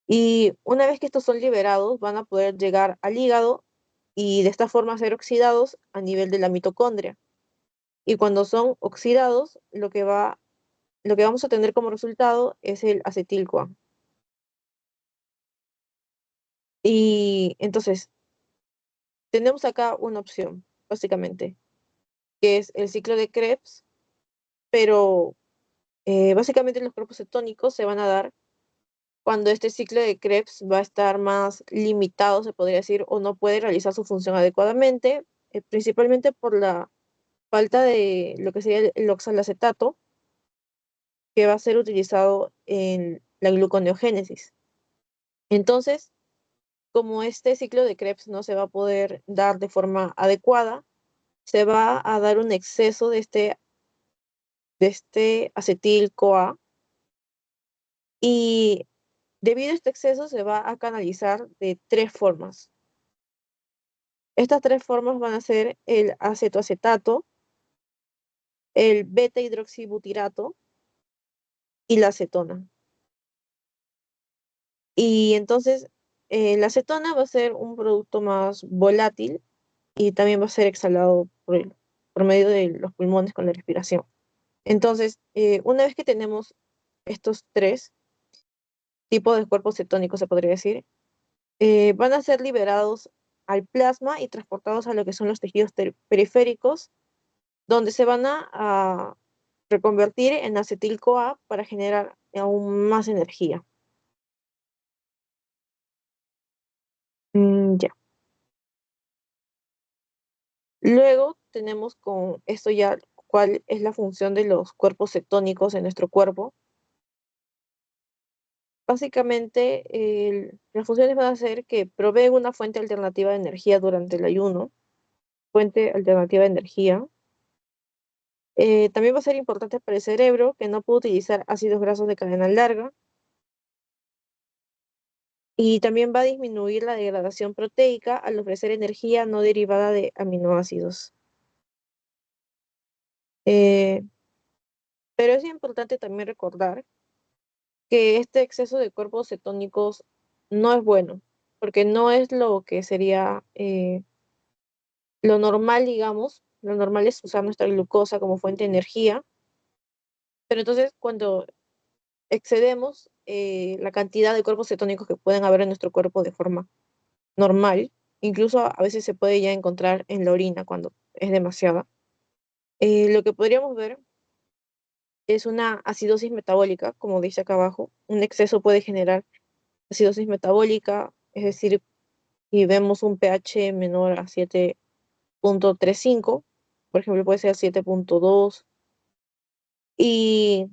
Y una vez que estos son liberados, van a poder llegar al hígado y de esta forma ser oxidados a nivel de la mitocondria. Y cuando son oxidados, lo que vamos a tener como resultado es el acetil-CoA. Y entonces, tenemos acá una opción, básicamente, que es el ciclo de Krebs, pero básicamente los cuerpos cetónicos se van a dar cuando este ciclo de Krebs va a estar más limitado, se podría decir, o no puede realizar su función adecuadamente, principalmente por la falta de lo que sería el oxalacetato, que va a ser utilizado en la gluconeogénesis. Entonces, como este ciclo de Krebs no se va a poder dar de forma adecuada, se va a dar un exceso de este acetil-CoA y debido a este exceso se va a canalizar de tres formas. Estas tres formas van a ser el acetoacetato, el beta-hidroxibutirato y la acetona. Y entonces la acetona va a ser un producto más volátil y también va a ser exhalado por medio de los pulmones con la respiración. Entonces, una vez que tenemos estos tres tipos de cuerpos cetónicos, se podría decir, van a ser liberados al plasma y transportados a lo que son los tejidos periféricos, donde se van a reconvertir en acetil-CoA para generar aún más energía. Ya. Luego tenemos con esto ya cuál es la función de los cuerpos cetónicos en nuestro cuerpo. Básicamente, las funciones van a ser que proveen una fuente alternativa de energía durante el ayuno, fuente alternativa de energía. También va a ser importante para el cerebro, que no puede utilizar ácidos grasos de cadena larga. Y también va a disminuir la degradación proteica al ofrecer energía no derivada de aminoácidos. Eh, pero es importante también recordar que este exceso de cuerpos cetónicos no es bueno, porque no es lo que sería lo normal, digamos. Lo normal es usar nuestra glucosa como fuente de energía, pero entonces cuando excedemos la cantidad de cuerpos cetónicos que pueden haber en nuestro cuerpo de forma normal, incluso a veces se puede ya encontrar en la orina cuando es demasiada, lo que podríamos ver es una acidosis metabólica, como dice acá abajo. Un exceso puede generar acidosis metabólica, es decir, si vemos un pH menor a 7,35, por ejemplo, puede ser 7,2. Y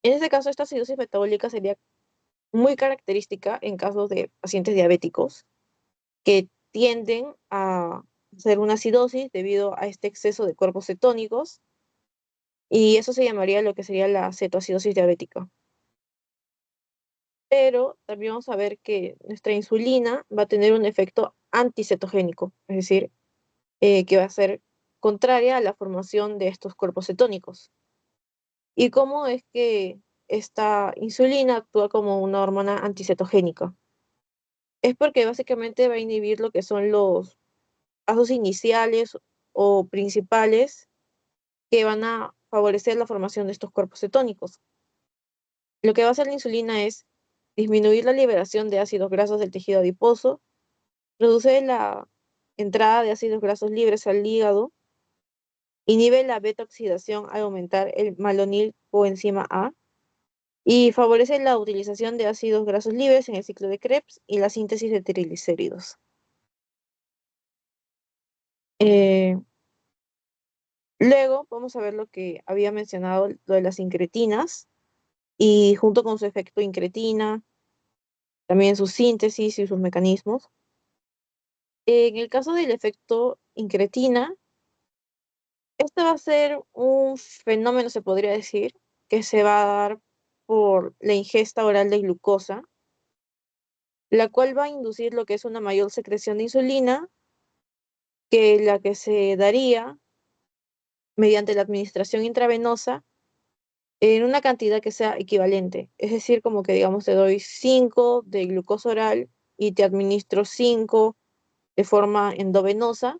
en este caso, esta acidosis metabólica sería muy característica en casos de pacientes diabéticos que tienden a hacer una acidosis debido a este exceso de cuerpos cetónicos, y eso se llamaría lo que sería la cetoacidosis diabética. Pero también vamos a ver que nuestra insulina va a tener un efecto anticetogénico, es decir, que va a ser contraria a la formación de estos cuerpos cetónicos. ¿Y cómo es que esta insulina actúa como una hormona anticetogénica? Es porque básicamente va a inhibir lo que son los pasos iniciales o principales que van a favorecer la formación de estos cuerpos cetónicos. Lo que va a hacer la insulina es disminuir la liberación de ácidos grasos del tejido adiposo, reduce la entrada de ácidos grasos libres al hígado, inhibe la beta-oxidación al aumentar el malonil coenzima A y favorece la utilización de ácidos grasos libres en el ciclo de Krebs y la síntesis de triglicéridos. Eh, Luego vamos a ver lo que había mencionado, lo de las incretinas, y junto con su efecto incretina, también su síntesis y sus mecanismos. En el caso del efecto incretina, este va a ser un fenómeno, se podría decir, que se va a dar por la ingesta oral de glucosa, la cual va a inducir lo que es una mayor secreción de insulina que la que se daría mediante la administración intravenosa en una cantidad que sea equivalente. Es decir, como que digamos te doy 5 de glucosa oral y te administro 5 de forma endovenosa,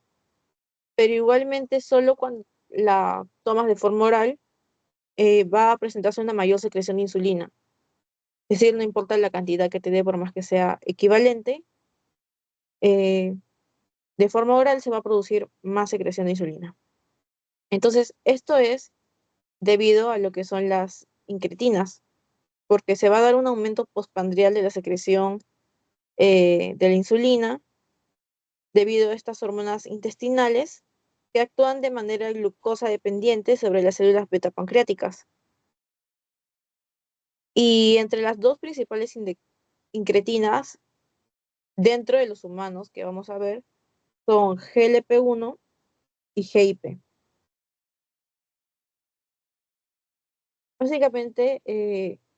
pero igualmente solo cuando la tomas de forma oral va a presentarse una mayor secreción de insulina. Es decir, no importa la cantidad que te dé, por más que sea equivalente, eh, de forma oral se va a producir más secreción de insulina. Entonces, esto es debido a lo que son las incretinas, porque se va a dar un aumento postprandial de la secreción de la insulina debido a estas hormonas intestinales que actúan de manera glucosa dependiente sobre las células beta pancreáticas. Y entre las dos principales incretinas dentro de los humanos que vamos a ver son GLP-1 y GIP. Básicamente,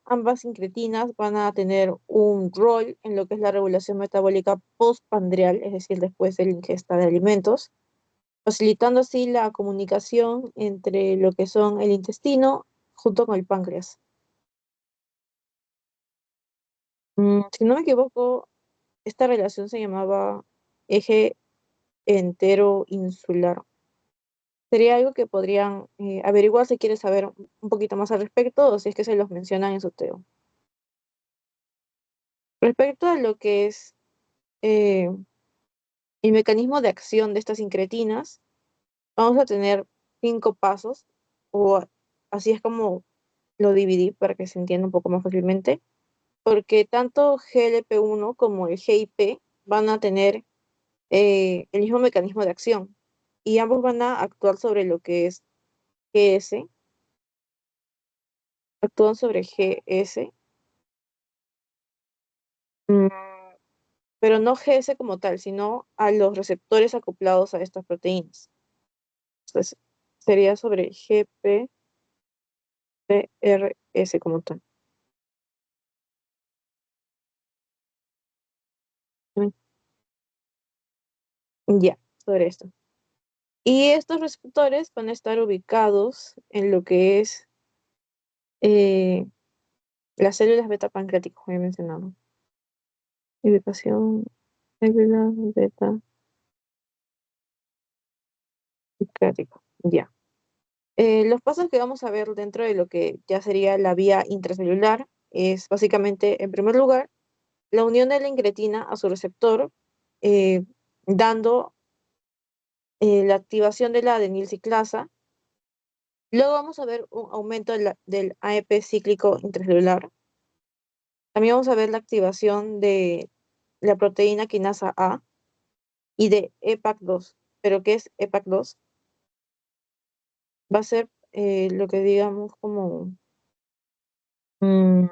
ambas incretinas van a tener un rol en lo que es la regulación metabólica postprandial, es decir, después de la ingesta de alimentos, facilitando así la comunicación entre lo que son el intestino junto con el páncreas. Si no me equivoco, esta relación se llamaba eje entero-insular. Sería algo que podrían averiguar si quieres saber un poquito más al respecto o si es que se los mencionan en su teo. Respecto a lo que es eh, el mecanismo de acción de estas incretinas, vamos a tener 5 pasos, o así es como lo dividí para que se entienda un poco más fácilmente, porque tanto GLP-1 como el GIP van a tener el mismo mecanismo de acción y ambos van a actuar sobre lo que es GS, actúan sobre GS, mm, pero no GS como tal, sino a los receptores acoplados a estas proteínas. Entonces, sería sobre GPCRS como tal. Mm, Ya, sobre esto. Y estos receptores van a estar ubicados en lo que es eh, las células beta pancreáticas, como he mencionado. Ubicación, células beta pancreáticas. Ya. Los pasos que vamos a ver dentro de lo que ya sería la vía intracelular es básicamente, en primer lugar, la unión de la incretina a su receptor, eh, dando la activación de la adenilciclasa, Luego vamos a ver un aumento del AEP cíclico intracelular. También vamos a ver la activación de la proteína quinasa A y de EPAC2. ¿Pero qué es EPAC2? Va a ser lo que digamos como mm,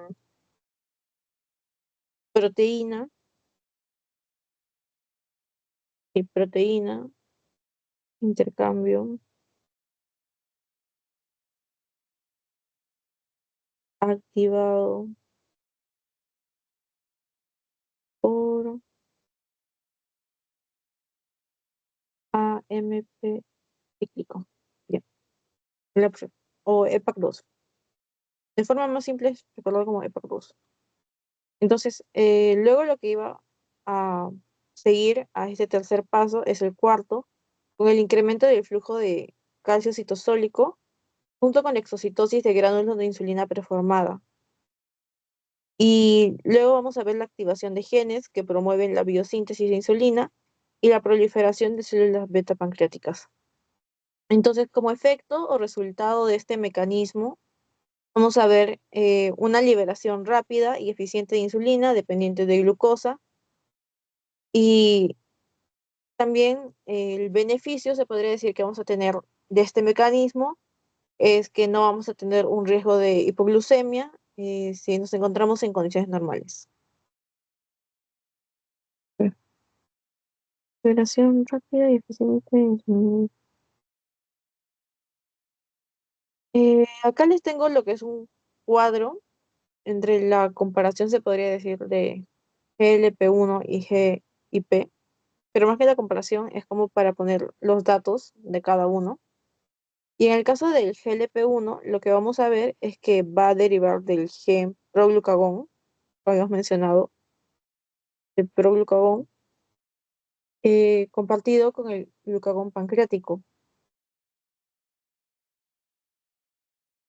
proteína y proteína, intercambio activado por AMP cíclico. Ya, la opción. O EPAC2. De forma más simple es recordar como EPAC2. Entonces, luego lo que iba a seguir a este tercer paso es el cuarto, con el incremento del flujo de calcio citosólico junto con la exocitosis de gránulos de insulina preformada. Y luego vamos a ver la activación de genes que promueven la biosíntesis de insulina y la proliferación de células beta pancreáticas. Entonces, como efecto o resultado de este mecanismo, vamos a ver una liberación rápida y eficiente de insulina dependiente de glucosa y también el beneficio, se podría decir, que vamos a tener de este mecanismo es que no vamos a tener un riesgo de hipoglucemia si nos encontramos en condiciones normales. Liberación rápida y eficiente. Acá les tengo lo que es un cuadro entre la comparación, se podría decir, de GLP-1 y GIP, pero más que la comparación es como para poner los datos de cada uno. Y en el caso del GLP-1, lo que vamos a ver es que va a derivar del gen proglucagón, lo habíamos mencionado, el proglucagón, compartido con el glucagón pancreático,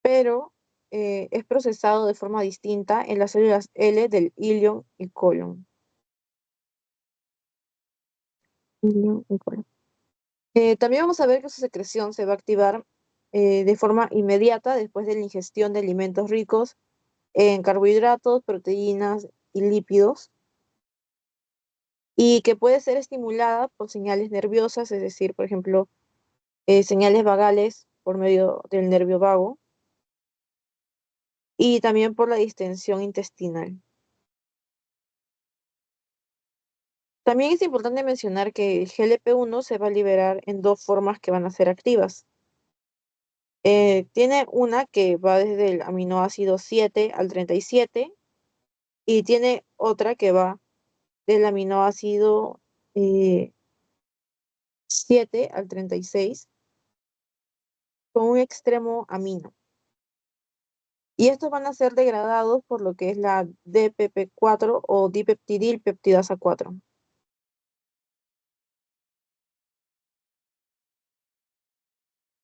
pero es procesado de forma distinta en las células L del ilion y colon. Ilion y colon. También vamos a ver que su secreción se va a activar de forma inmediata después de la ingestión de alimentos ricos en carbohidratos, proteínas y lípidos, y que puede ser estimulada por señales nerviosas, es decir, por ejemplo, señales vagales por medio del nervio vago y también por la distensión intestinal. También es importante mencionar que el GLP-1 se va a liberar en dos formas que van a ser activas. Tiene una que va desde el aminoácido 7 al 37 y tiene otra que va del aminoácido 7 al 36 con un extremo amino. Y estos van a ser degradados por lo que es la DPP4 o dipeptidilpeptidasa 4.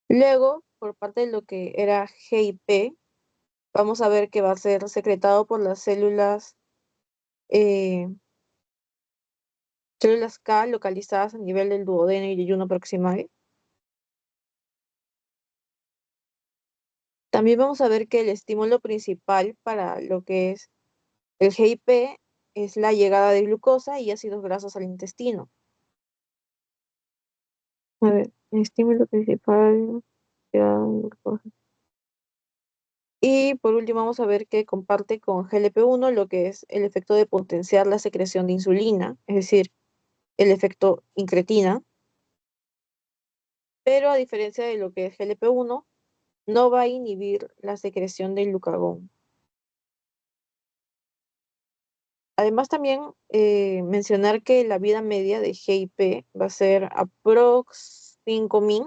Luego, por parte de lo que era GIP, vamos a ver que va a ser secretado por las eh, células K localizadas a nivel del duodeno y yeyuno proximal. También vamos a ver que el estímulo principal para lo que es el GIP es la llegada de glucosa y ácidos grasos al intestino. A ver, el estímulo principal, llegada de glucosa. Y por último vamos a ver que comparte con GLP-1 lo que es el efecto de potenciar la secreción de insulina, es decir, el efecto incretina, pero a diferencia de lo que es GLP-1, no va a inhibir la secreción del glucagón. Además, también mencionar que la vida media de GIP va a ser aprox 5.000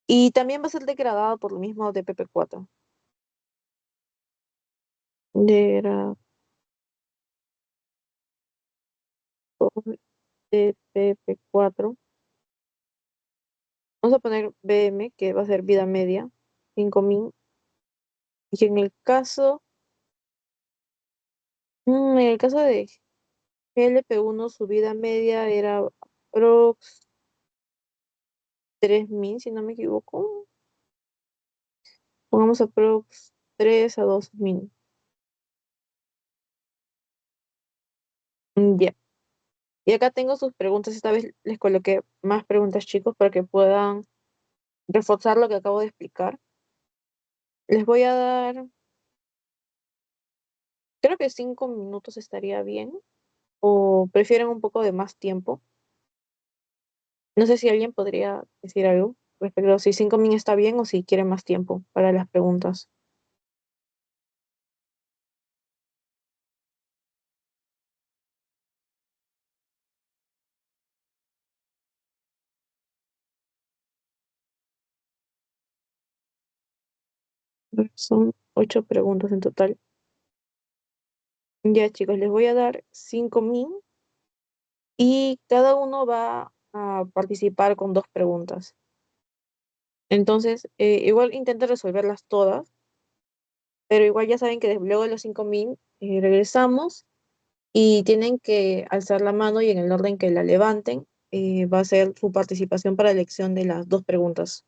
y también va a ser degradado por lo mismo de PP4. Degradado de PP4. Vamos a poner BM, que va a ser vida media, 5.000. Y en el caso de GLP-1, su vida media era aprox 3.000, si no me equivoco. Pongamos aprox 3 a 2 minutos. Ya. Y acá tengo sus preguntas. Esta vez les coloqué más preguntas, chicos, para que puedan reforzar lo que acabo de explicar. Les voy a dar, creo que 5 minutos estaría bien, o prefieren un poco de más tiempo. No sé si alguien podría decir algo respecto a si 5 minutos está bien o si quieren más tiempo para las preguntas. Son 8 preguntas en total. Ya, chicos, les voy a dar 5 minutos y cada uno va a participar con 2 preguntas. Entonces, igual intenten resolverlas todas, pero igual ya saben que luego de los 5 minutos regresamos y tienen que alzar la mano y en el orden que la levanten va a ser su participación para la elección de las 2 preguntas.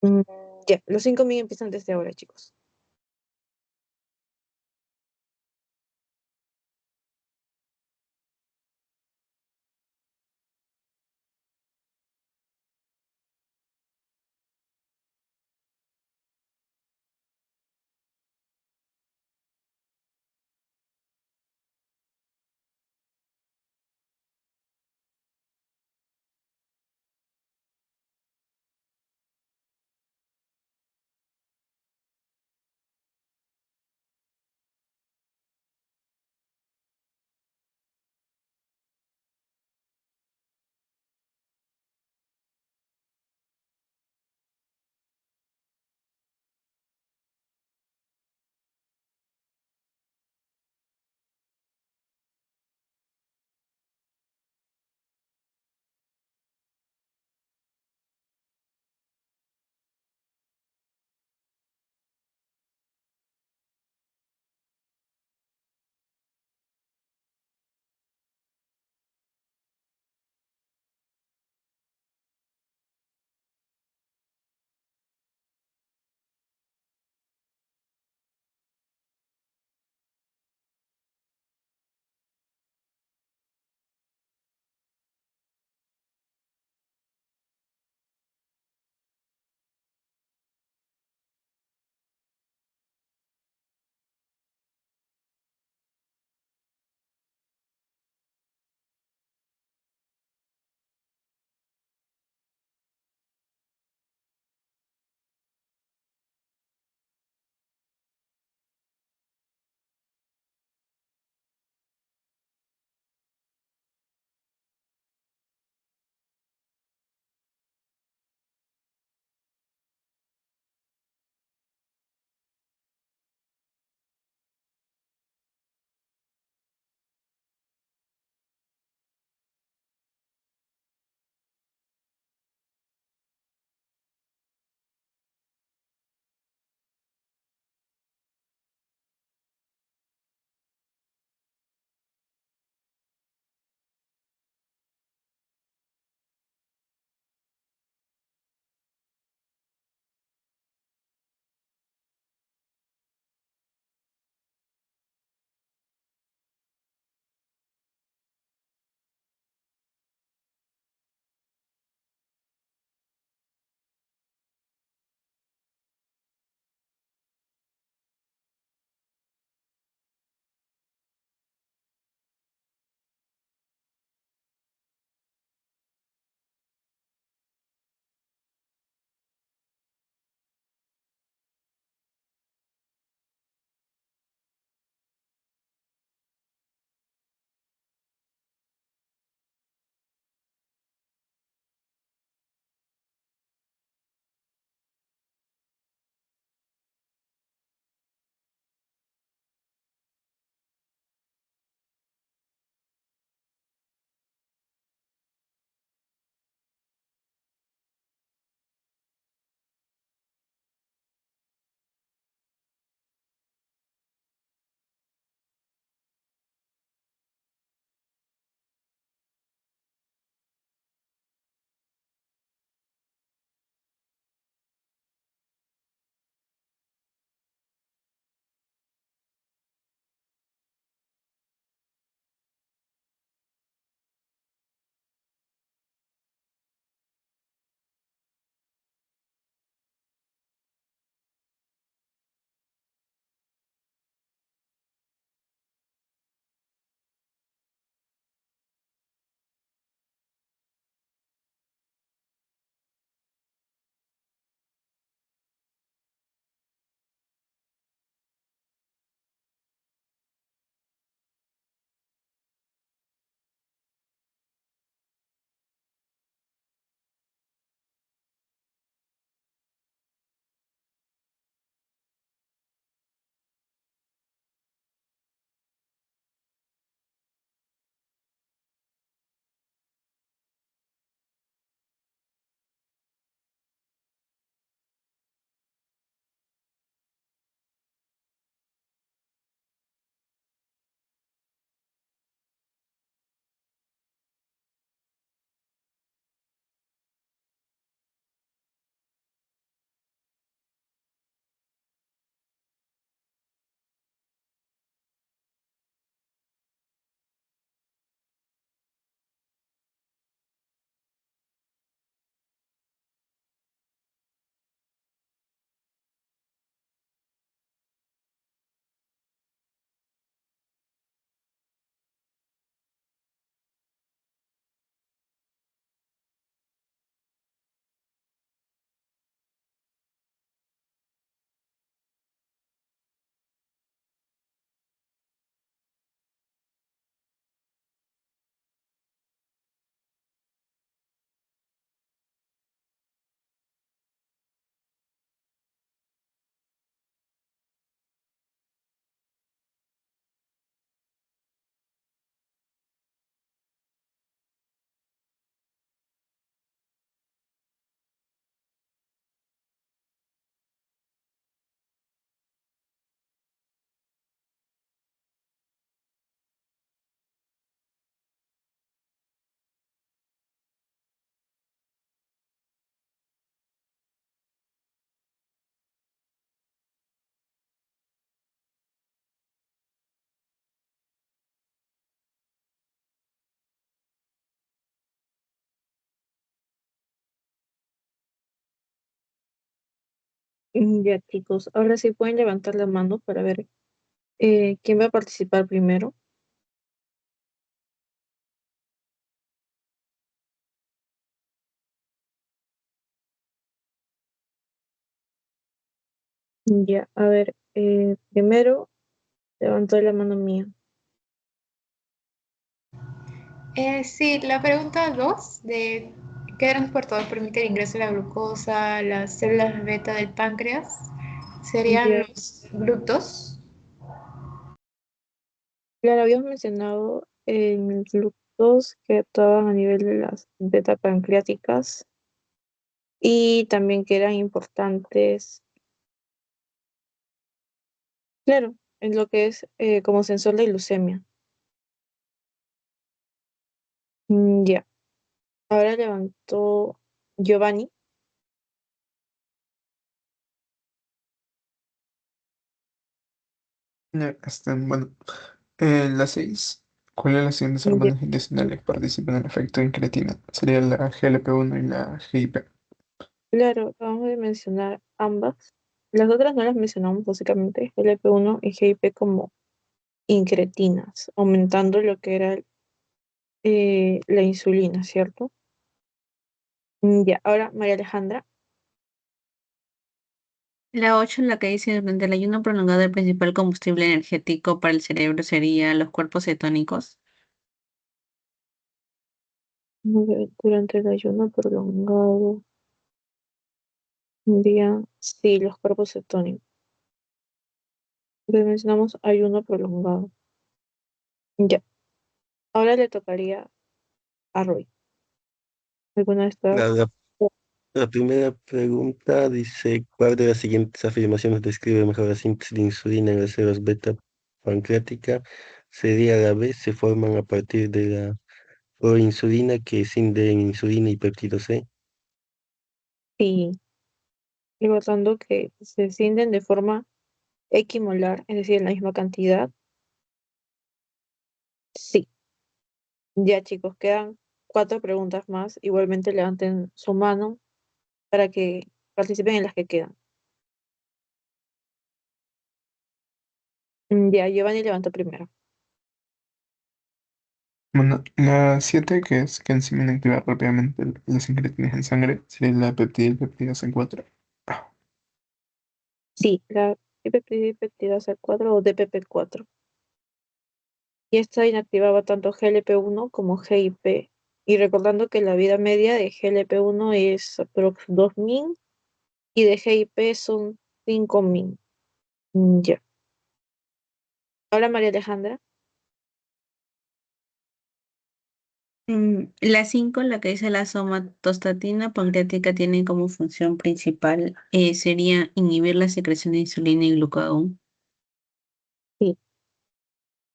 Mm, ya, los 5 minutos empiezan desde ahora, chicos. Ya, chicos, ahora sí pueden levantar la mano para ver quién va a participar primero. Ya, a ver, primero levantó la mano mía. Sí, la pregunta 2 de qué transportador permite el ingreso de la glucosa a las células beta del páncreas serían Ya, los glutos. claro, habíamos mencionado en glucos que actuaban a nivel de las beta pancreáticas y también que eran importantes, claro, en lo que es como sensor de glucemia. Ya, ahora levantó Giovanni. Bueno, la 6. ¿Cuál de las siguientes Ya, hormonas intestinales participan en el efecto incretina? Sería la GLP-1 y la GIP. claro, acabamos de mencionar ambas. Las otras no las mencionamos básicamente, GLP-1 y GIP como incretinas, aumentando lo que era la insulina, ¿cierto? Ya, ahora María Alejandra. La 8 la que dice durante el ayuno prolongado el principal combustible energético para el cerebro sería los cuerpos cetónicos. Durante el ayuno prolongado, un día, sí, los cuerpos cetónicos. Entonces mencionamos ayuno prolongado. Ya, ahora le tocaría a Roy. ¿Alguna de La, estas? la- la primera pregunta dice, ¿cuál de las siguientes afirmaciones describe mejor la síntesis de insulina en las células beta pancreática? Sería la B, se forman a partir de la proinsulina que escinde en insulina y péptido C. Sí, recordando que se cinden de forma equimolar, es decir, en la misma cantidad. Sí, ya chicos, quedan 4 preguntas más. Igualmente levanten su mano para que participen en las que quedan. Ya, Giovanni levantó primero. Bueno, la 7, que es que enzima inactiva rápidamente las incretinas en sangre, sería la peptidasa C4. Sí, la peptidasa 4 o DPP4. Y esta inactivaba tanto GLP-1 como GIP. Y recordando que la vida media de GLP-1 es aprox 2000 y de GIP son 5000. Ya. Ahora María Alejandra. La 5 la que dice la somatostatina pancreática, tiene como función principal sería inhibir la secreción de insulina y glucagón. Sí.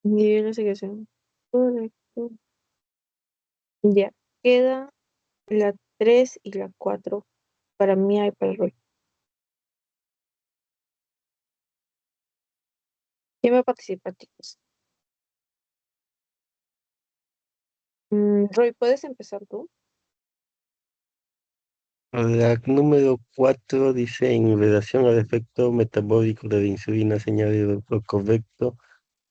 Nivel de secreción. Correcto. Ya. Queda la 3 y la 4 para mí y para Roy. ¿Quién va a participar, chicos? Roy, ¿puedes empezar tú? La número 4 dice, en relación al efecto metabólico de la insulina señalado lo correcto,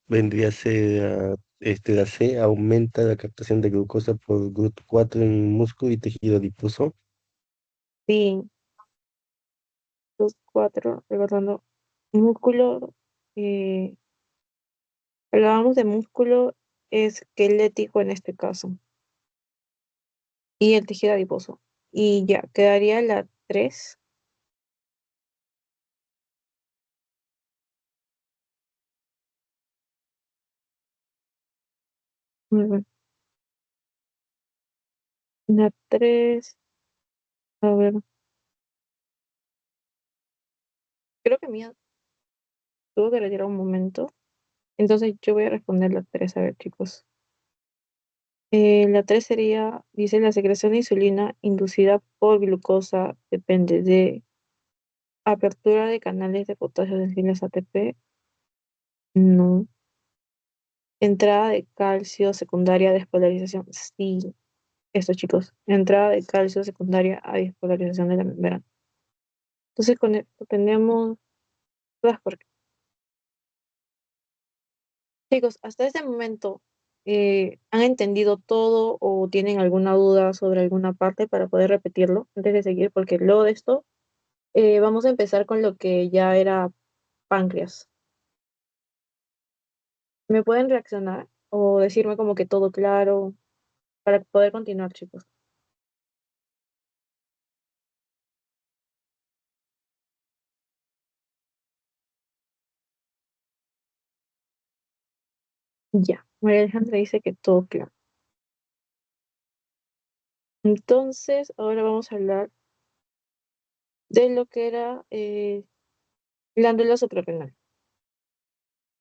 vendría a ser la C, aumenta la captación de glucosa por GLUT4 en músculo y tejido adiposo. Sí, los 4, recordando. Músculo, eh, hablábamos de músculo esquelético en este caso. Y el tejido adiposo. Y ya, quedaría la 3. La 3, a ver, creo que mía tuvo que retirar un momento. Entonces yo voy a responder la 3, a ver, chicos. La 3 sería, dice, la secreción de insulina inducida por glucosa depende de apertura de canales de potasio sensibles ATP. No. Entrada de calcio secundaria a despolarización. Sí, esto, chicos. Entrada de calcio secundaria a despolarización de la membrana. Entonces con esto tenemos todas por Chicos, hasta este momento, ¿han entendido todo o tienen alguna duda sobre alguna parte para poder repetirlo antes de seguir? Porque luego de esto vamos a empezar con lo que ya era páncreas. ¿Me pueden reaccionar o decirme como que todo claro para poder continuar, chicos? Ya, María Alejandra dice que todo claro. Entonces, ahora vamos a hablar de lo que era glándula suprarrenal.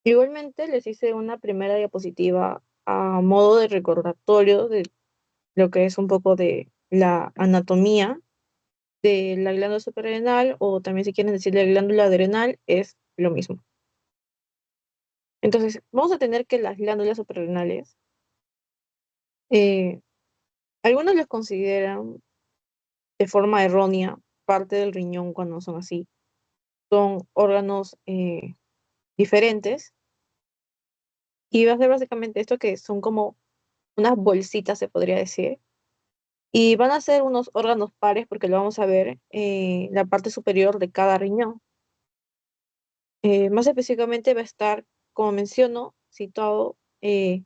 Igualmente les hice una primera diapositiva a modo de recordatorio de lo que es un poco de la anatomía de la glándula suprarrenal, o también si quieren decirle glándula adrenal, es lo mismo. Entonces, vamos a tener que las glándulas suprarrenales, eh, algunos los consideran de forma errónea parte del riñón cuando son así. Son órganos diferentes y va a ser básicamente esto, que son como unas bolsitas, se podría decir. Y van a ser unos órganos pares porque lo vamos a ver en la parte superior de cada riñón. Más específicamente va a estar, como menciono, situado en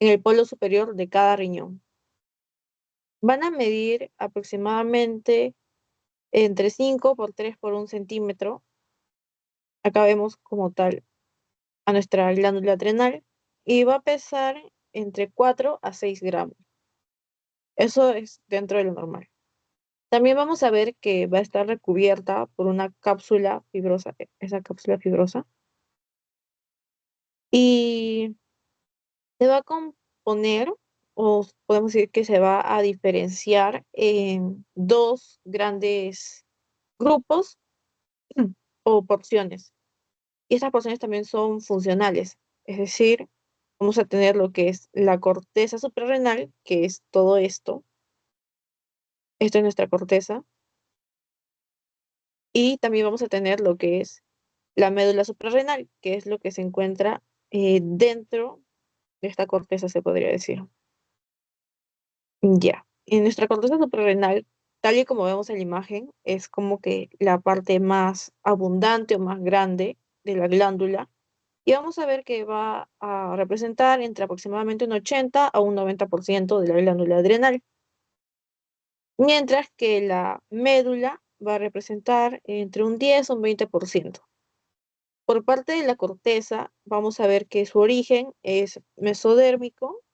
el polo superior de cada riñón. Van a medir aproximadamente entre 5 por 3 por 1 centímetro. Acá vemos como tal a nuestra glándula adrenal y va a pesar entre 4 a 6 gramos. Eso es dentro de lo normal. También vamos a ver que va a estar recubierta por una cápsula fibrosa, esa cápsula fibrosa, y se va a componer, o podemos decir que se va a diferenciar en dos grandes grupos o porciones. Y estas porciones también son funcionales, es decir, vamos a tener lo que es la corteza suprarrenal, que es todo esto. Esto es nuestra corteza. Y también vamos a tener lo que es la médula suprarrenal, que es lo que se encuentra dentro de esta corteza, se podría decir. Ya, en nuestra corteza suprarrenal, tal y como vemos en la imagen, es como que la parte más abundante o más grande de la glándula. Y vamos a ver que va a representar entre aproximadamente un 80 a un 90% de la glándula adrenal. Mientras que la médula va a representar entre un 10 a un 20%. Por parte de la corteza, vamos a ver que su origen es mesodérmico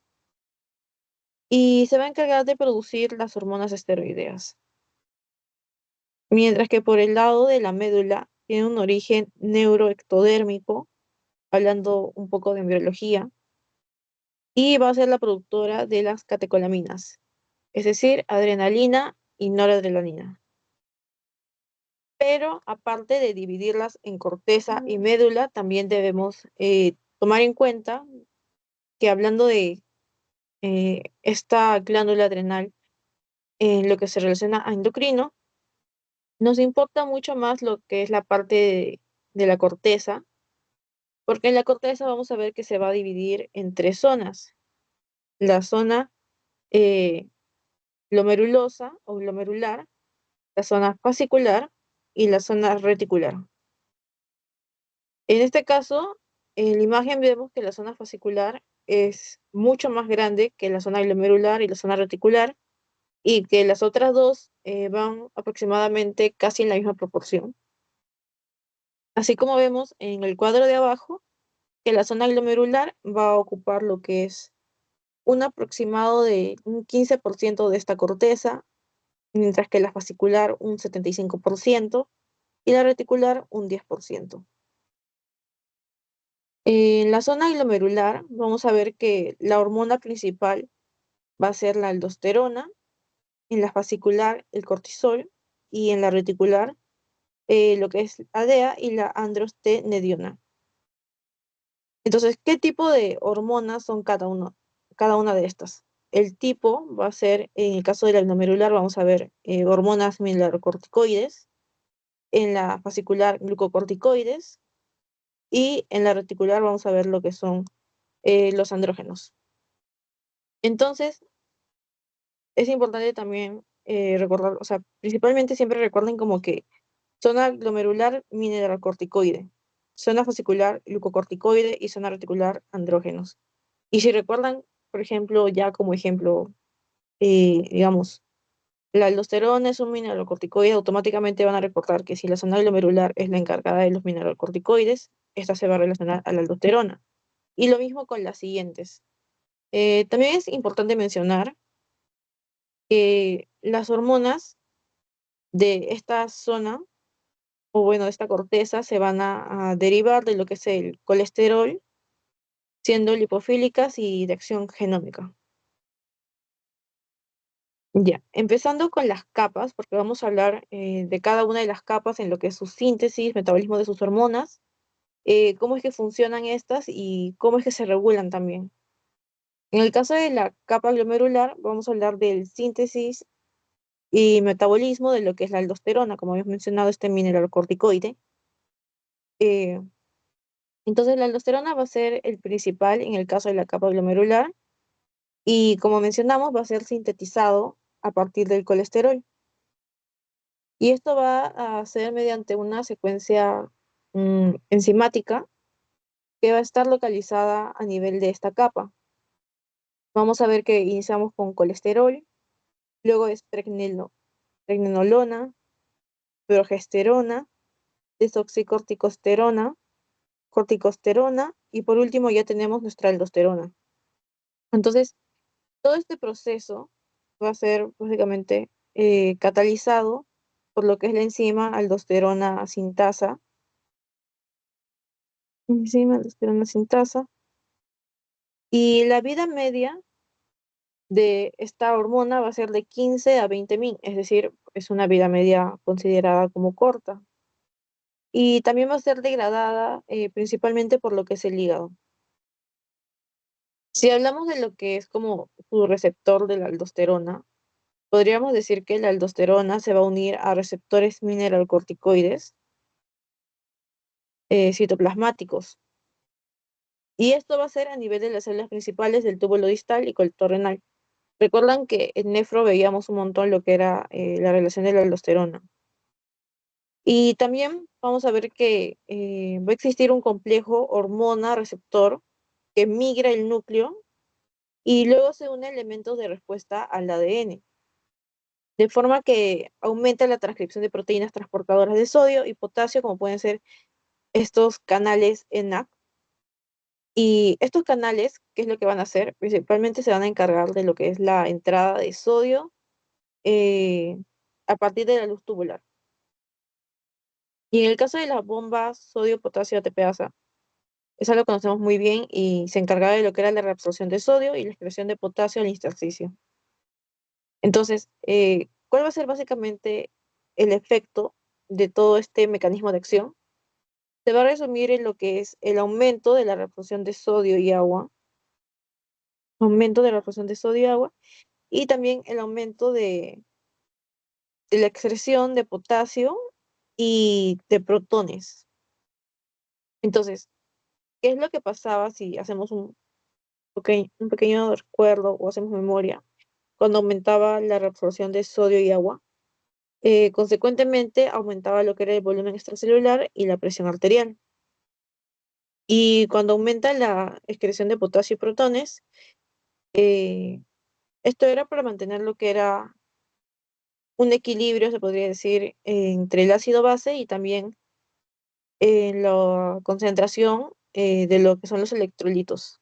y se va a encargar de producir las hormonas esteroideas. Mientras que por el lado de la médula tiene un origen neuroectodérmico, hablando un poco de embriología, y va a ser la productora de las catecolaminas, es decir, adrenalina y noradrenalina. Pero aparte de dividirlas en corteza y médula, también debemos tomar en cuenta que, hablando de esta glándula adrenal en lo que se relaciona a endocrino, nos importa mucho más lo que es la parte de la corteza, porque en la corteza vamos a ver que se va a dividir en tres zonas: la zona eh, glomerulosa o glomerular, la zona fascicular y la zona reticular. En este caso, en la imagen vemos que la zona fascicular es mucho más grande que la zona glomerular y la zona reticular, y que las otras dos van aproximadamente casi en la misma proporción. Así como vemos en el cuadro de abajo, que la zona glomerular va a ocupar lo que es un aproximado de un 15% de esta corteza, mientras que la fascicular un 75% y la reticular un 10%. En la zona glomerular vamos a ver que la hormona principal va a ser la aldosterona, en la fascicular el cortisol y en la reticular lo que es la DEA y la androstenediona. Entonces, ¿qué tipo de hormonas son cada una de estas? El tipo va a ser, en el caso de la glomerular, vamos a ver hormonas mineralocorticoides. en la fascicular glucocorticoides y en la reticular vamos a ver lo que son los andrógenos. Entonces, es importante también recordar, o sea, principalmente siempre recuerden como que zona glomerular mineralocorticoide, zona fascicular glucocorticoide y zona reticular andrógenos. Y si recuerdan, por ejemplo, ya como ejemplo, digamos, la aldosterona es un mineralocorticoide, automáticamente van a recordar que si la zona glomerular es la encargada de los mineralocorticoides, esta se va a relacionar a la aldosterona. Y lo mismo con las siguientes. También es importante mencionar que las hormonas de esta zona, o bueno, de esta corteza, se van a derivar de lo que es el colesterol, siendo lipofílicas y de acción genómica. Ya, empezando con las capas, porque vamos a hablar de cada una de las capas en lo que es su síntesis, metabolismo de sus hormonas, cómo es que funcionan estas y cómo es que se regulan también. En el caso de la capa glomerular, vamos a hablar del síntesis y metabolismo de lo que es la aldosterona, como habíamos mencionado, este mineralocorticoide. Eh, entonces, la aldosterona va a ser el principal en el caso de la capa glomerular y, como mencionamos, va a ser sintetizado a partir del colesterol. Y esto va a ser mediante una secuencia enzimática que va a estar localizada a nivel de esta capa. Vamos a ver que iniciamos con colesterol, luego es pregnenolona, progesterona, desoxicorticosterona, corticosterona y por último ya tenemos nuestra aldosterona. Entonces, todo este proceso va a ser básicamente catalizado por lo que es la enzima aldosterona sintasa. Enzima aldosterona sintasa. Y la vida media de esta hormona va a ser de 15 a 20 min, es decir, es una vida media considerada como corta. Y también va a ser degradada principalmente por lo que es el hígado. Si hablamos de lo que es como su receptor de la aldosterona, podríamos decir que la aldosterona se va a unir a receptores mineralocorticoides citoplasmáticos. Y esto va a ser a nivel de las células principales del túbulo distal y colector renal. Recuerdan que en nefro veíamos un montón lo que era la relación de la aldosterona. Y también vamos a ver que va a existir un complejo hormona-receptor que migra el núcleo y luego se une elementos de respuesta al ADN, de forma que aumenta la transcripción de proteínas transportadoras de sodio y potasio, como pueden ser estos canales ENAC. Y estos canales, ¿qué es lo que van a hacer? Principalmente se van a encargar de lo que es la entrada de sodio eh, a partir de la luz tubular. Y en el caso de las bombas sodio-potasio ATPasa, esa lo conocemos muy bien y se encargaba de lo que era la reabsorción de sodio y la excreción de potasio al intersticio. Entonces, ¿cuál va a ser básicamente el efecto de todo este mecanismo de acción? Se va a resumir en lo que es el aumento de la reabsorción de sodio y agua, aumento de la reabsorción de sodio y agua, y también el aumento de la excreción de potasio y de protones. Entonces, ¿qué es lo que pasaba si hacemos un pequeño recuerdo o hacemos memoria? Cuando aumentaba la reabsorción de sodio y agua, consecuentemente aumentaba lo que era el volumen extracelular y la presión arterial. Y cuando aumenta la excreción de potasio y protones, eh, esto era para mantener lo que era un equilibrio, se podría decir, entre el ácido base y también la concentración de lo que son los electrolitos.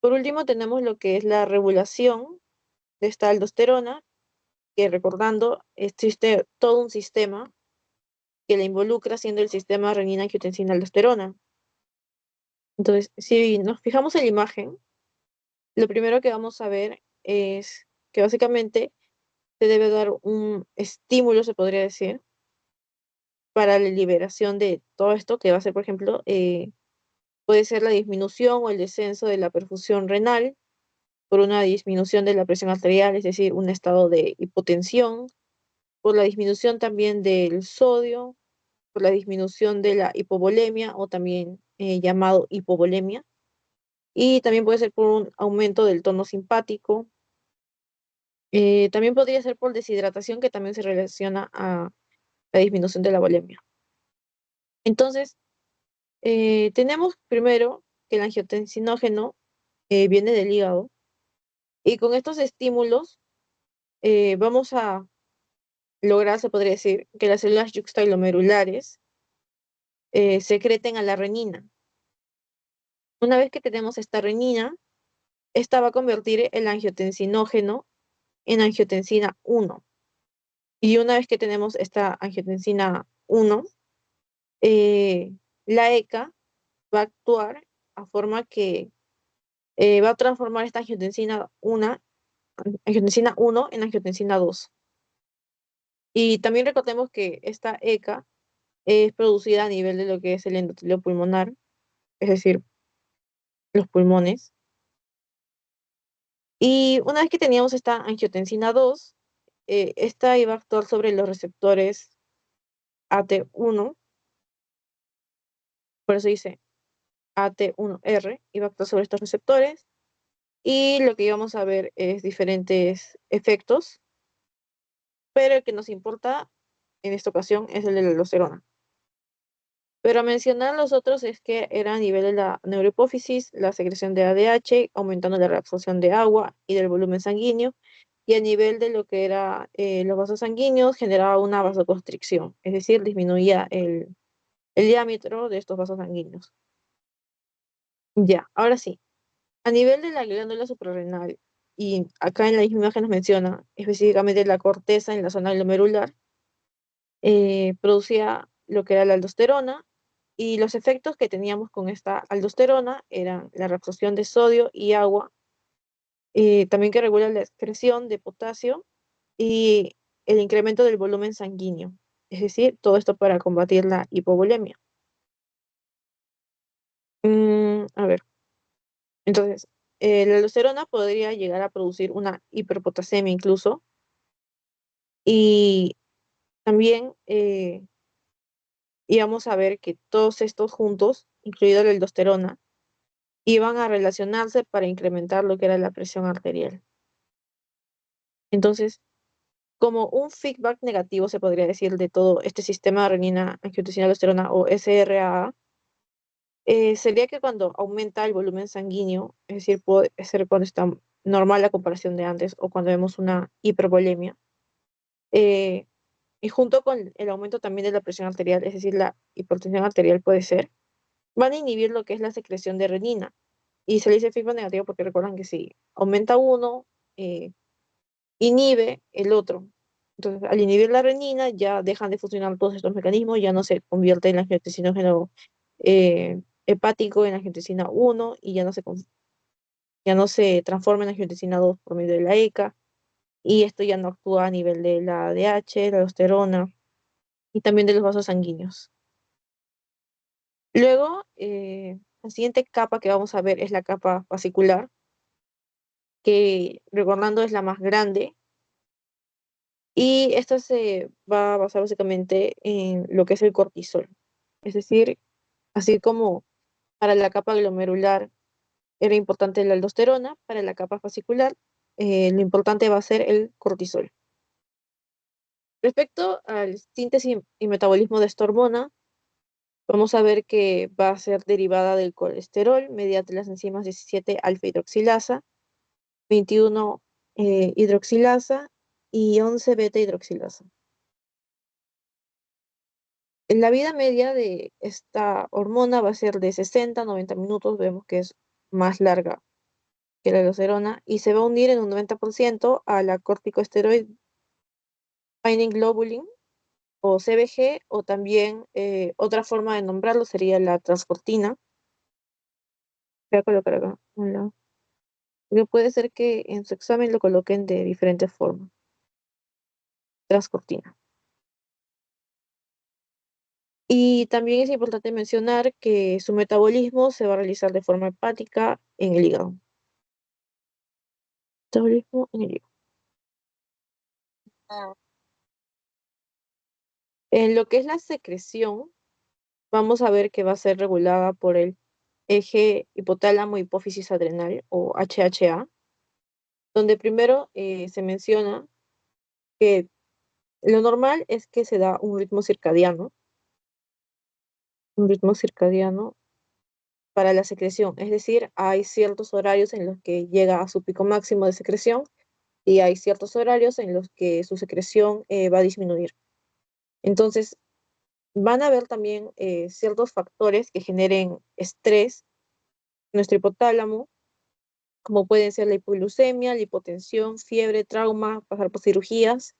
Por último, tenemos lo que es la regulación de esta aldosterona, que recordando, existe todo un sistema que la involucra, siendo el sistema renina-angiotensina-aldosterona. Entonces, si nos fijamos en la imagen, lo primero que vamos a ver es que básicamente se debe dar un estímulo, se podría decir, para la liberación de todo esto, que va a ser, por ejemplo, puede ser la disminución o el descenso de la perfusión renal por una disminución de la presión arterial, es decir, un estado de hipotensión, por la disminución también del sodio, por la disminución de la hipovolemia o también llamado hipovolemia, y también puede ser por un aumento del tono simpático. También podría ser por deshidratación, que también se relaciona a la disminución de la volemia. Entonces, tenemos primero que el angiotensinógeno viene del hígado, y con estos estímulos vamos a lograr, se podría decir, que las células yuxtaglomerulares secreten a la renina. Una vez que tenemos esta renina, esta va a convertir el angiotensinógeno en angiotensina 1. Y una vez que tenemos esta angiotensina 1, la ECA va a actuar a forma que va a transformar esta angiotensina 1 en angiotensina 2. Y también recordemos que esta ECA es producida a nivel de lo que es el endotelio pulmonar, es decir, los pulmones. Y una vez que teníamos esta angiotensina 2, esta iba a actuar sobre los receptores AT1, por eso dice AT1R, iba a actuar sobre estos receptores, y lo que íbamos a ver es diferentes efectos, pero el que nos importa en esta ocasión es el de la aldosterona. Pero a mencionar los otros es que era a nivel de la neurohipófisis, la secreción de ADH, aumentando la reabsorción de agua y del volumen sanguíneo, y a nivel de lo que era los vasos sanguíneos, generaba una vasoconstricción, es decir, disminuía el diámetro de estos vasos sanguíneos. Ya, ahora sí, a nivel de la glándula suprarrenal, y acá en la misma imagen nos menciona específicamente la corteza en la zona glomerular, producía lo que era la aldosterona, y los efectos que teníamos con esta aldosterona eran la reabsorción de sodio y agua, también que regula la excreción de potasio y el incremento del volumen sanguíneo. Es decir, todo esto para combatir la hipovolemia. A ver, entonces, la aldosterona podría llegar a producir una hiperpotasemia incluso, y también íbamos a ver que todos estos juntos, incluida la aldosterona, iban a relacionarse para incrementar lo que era la presión arterial. Entonces, como un feedback negativo, se podría decir, de todo este sistema de renina, angiotensina, aldosterona o SRAA, sería que cuando aumenta el volumen sanguíneo, es decir, puede ser cuando está normal la comparación de antes o cuando vemos una hipervolemia, eh, y junto con el aumento también de la presión arterial, es decir, la hipertensión arterial puede ser, van a inhibir lo que es la secreción de renina. Y se le dice feedback negativo porque recuerdan que si aumenta uno, inhibe el otro. Entonces, al inhibir la renina, ya dejan de funcionar todos estos mecanismos, ya no se convierte en angiotensinógeno hepático en angiotensina 1, y ya no se transforma en angiotensina 2 por medio de la ECA, y esto ya no actúa a nivel de la ADH, la aldosterona y también de los vasos sanguíneos. Luego, la siguiente capa que vamos a ver es la capa fascicular, que recordando es la más grande, y esta se va a basar básicamente en lo que es el cortisol. Es decir, así como para la capa glomerular era importante la aldosterona, para la capa fascicular lo importante va a ser el cortisol. Respecto al síntesis y metabolismo de esta hormona, vamos a ver que va a ser derivada del colesterol mediante las enzimas 17 alfa hidroxilasa, 21 hidroxilasa y 11 beta hidroxilasa. La vida media de esta hormona va a ser de 60 a 90 minutos, vemos que es más larga que la aldosterona, y se va a unir en un 90% a la corticosteroid binding globulin, o CBG, o también otra forma de nombrarlo sería la transcortina. Voy a colocar acá un lado. Porque puede ser que en su examen lo coloquen de diferentes formas. Transcortina. Y también es importante mencionar que su metabolismo se va a realizar de forma hepática en el hígado. Metabolismo en el hígado. En lo que es la secreción, vamos a ver que va a ser regulada por el eje hipotálamo hipófisis adrenal o HHA, donde primero se menciona que lo normal es que se da un ritmo circadiano para la secreción, es decir, hay ciertos horarios en los que llega a su pico máximo de secreción y hay ciertos horarios en los que su secreción va a disminuir. Entonces, van a haber también ciertos factores que generen estrés en nuestro hipotálamo, como pueden ser la hipoglucemia, la hipotensión, fiebre, trauma, pasar por cirugías.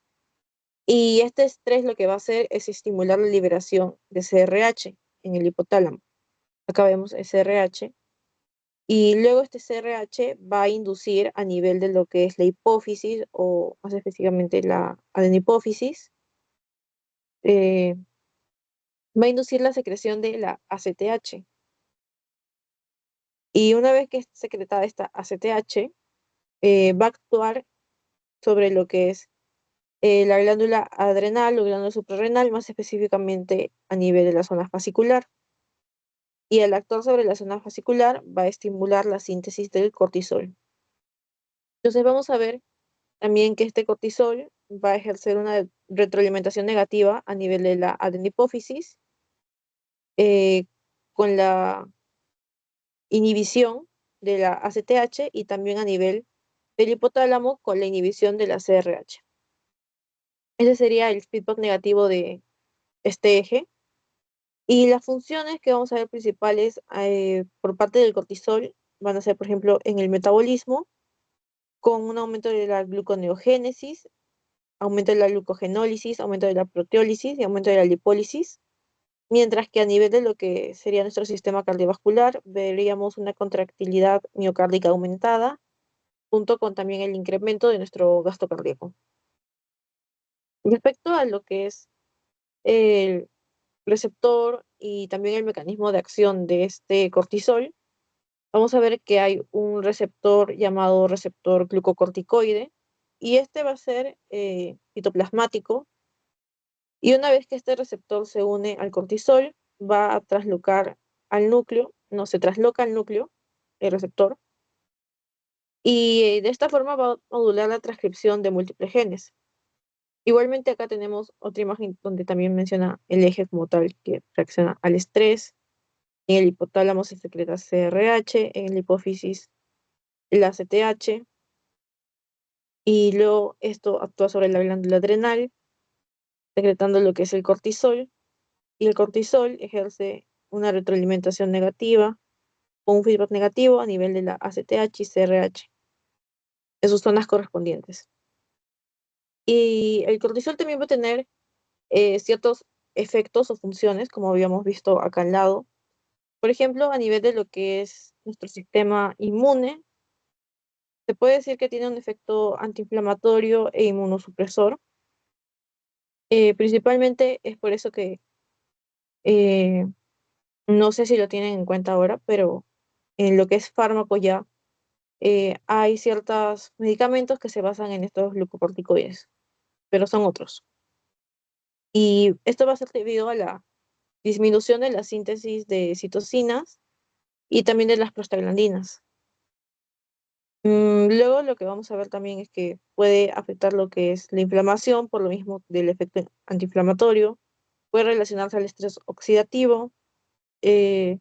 Y este estrés lo que va a hacer es estimular la liberación de CRH en el hipotálamo. Acá vemos el CRH. Y luego este CRH va a inducir a nivel de lo que es la hipófisis o más específicamente la adenopófisis, eh, va a inducir la secreción de la ACTH. Y una vez que es secretada esta ACTH, va a actuar sobre lo que es la glándula adrenal o glándula suprarrenal, más específicamente a nivel de la zona fascicular. Y al actuar sobre la zona fascicular va a estimular la síntesis del cortisol. Entonces vamos a ver también que este cortisol va a ejercer una retroalimentación negativa a nivel de la adenopófisis eh, con la inhibición de la ACTH y también a nivel del hipotálamo con la inhibición de la CRH. Ese sería el feedback negativo de este eje. Y las funciones que vamos a ver principales por parte del cortisol van a ser, por ejemplo, en el metabolismo, con un aumento de la gluconeogénesis, aumento de la glucogenólisis, aumento de la proteólisis y aumento de la lipólisis, mientras que a nivel de lo que sería nuestro sistema cardiovascular, veríamos una contractilidad miocárdica aumentada, junto con también el incremento de nuestro gasto cardíaco. Respecto a lo que es el receptor y también el mecanismo de acción de este cortisol, vamos a ver que hay un receptor llamado receptor glucocorticoide, y este va a ser citoplasmático, y una vez que este receptor se une al cortisol, va a traslocar al núcleo, no se trasloca al núcleo, el receptor, y de esta forma va a modular la transcripción de múltiples genes. Igualmente acá tenemos otra imagen donde también menciona el eje como tal que reacciona al estrés. En el hipotálamo se secreta CRH, en la hipófisis el ACTH, y luego esto actúa sobre la glándula adrenal, secretando lo que es el cortisol, y el cortisol ejerce una retroalimentación negativa o un feedback negativo a nivel de la ACTH y CRH, en sus zonas correspondientes. Y el cortisol también va a tener ciertos efectos o funciones, como habíamos visto acá al lado. Por ejemplo, a nivel de lo que es nuestro sistema inmune, se puede decir que tiene un efecto antiinflamatorio e inmunosupresor. Principalmente es por eso que eh, no sé si lo tienen en cuenta ahora, pero en lo que es fármaco ya hay ciertos medicamentos que se basan en estos glucocorticoides, pero son otros. Y esto va a ser debido a la disminución de la síntesis de citocinas y también de las prostaglandinas. Luego lo que vamos a ver también es que puede afectar lo que es la inflamación, por lo mismo del efecto antiinflamatorio, puede relacionarse al estrés oxidativo. Eh,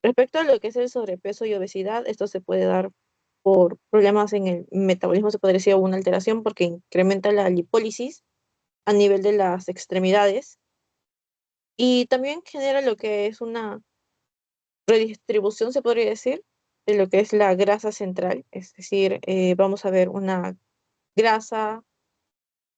Respecto a lo que es el sobrepeso y obesidad, esto se puede dar por problemas en el metabolismo, se podría decir una alteración porque incrementa la lipólisis a nivel de las extremidades y también genera lo que es una redistribución, se podría decir, de lo que es la grasa central, es decir, vamos a ver una grasa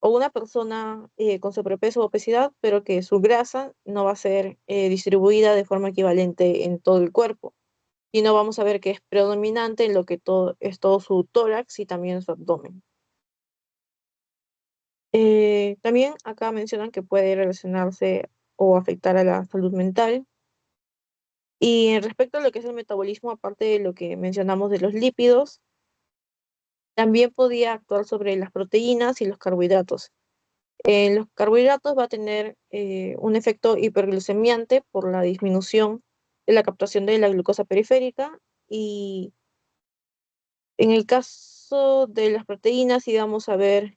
o una persona con sobrepeso o obesidad, pero que su grasa no va a ser distribuida de forma equivalente en todo el cuerpo, y no vamos a ver que es predominante en lo que es todo su tórax y también su abdomen. También acá mencionan que puede relacionarse o afectar a la salud mental. Y en respecto a lo que es el metabolismo, aparte de lo que mencionamos de los lípidos, también podía actuar sobre las proteínas y los carbohidratos. En los carbohidratos va a tener un efecto hiperglucemiante por la disminución de la captación de la glucosa periférica, y en el caso de las proteínas sí vamos a ver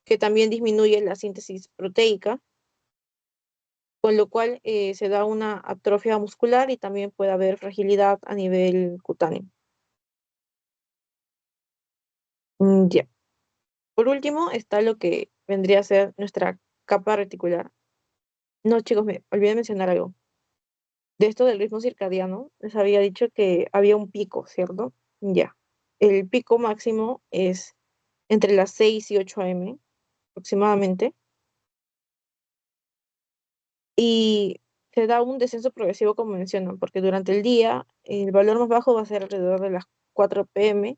que también disminuye la síntesis proteica, con lo cual se da una atrofia muscular y también puede haber fragilidad a nivel cutáneo. Ya. Por último está lo que vendría a ser nuestra capa reticular. No, chicos, me olvidé mencionar algo. De esto del ritmo circadiano, les había dicho que había un pico, ¿cierto? Ya. El pico máximo es entre las 6 y 8 a.m. aproximadamente, y se da un descenso progresivo, como mencionan, porque durante el día el valor más bajo va a ser alrededor de las 4 p.m.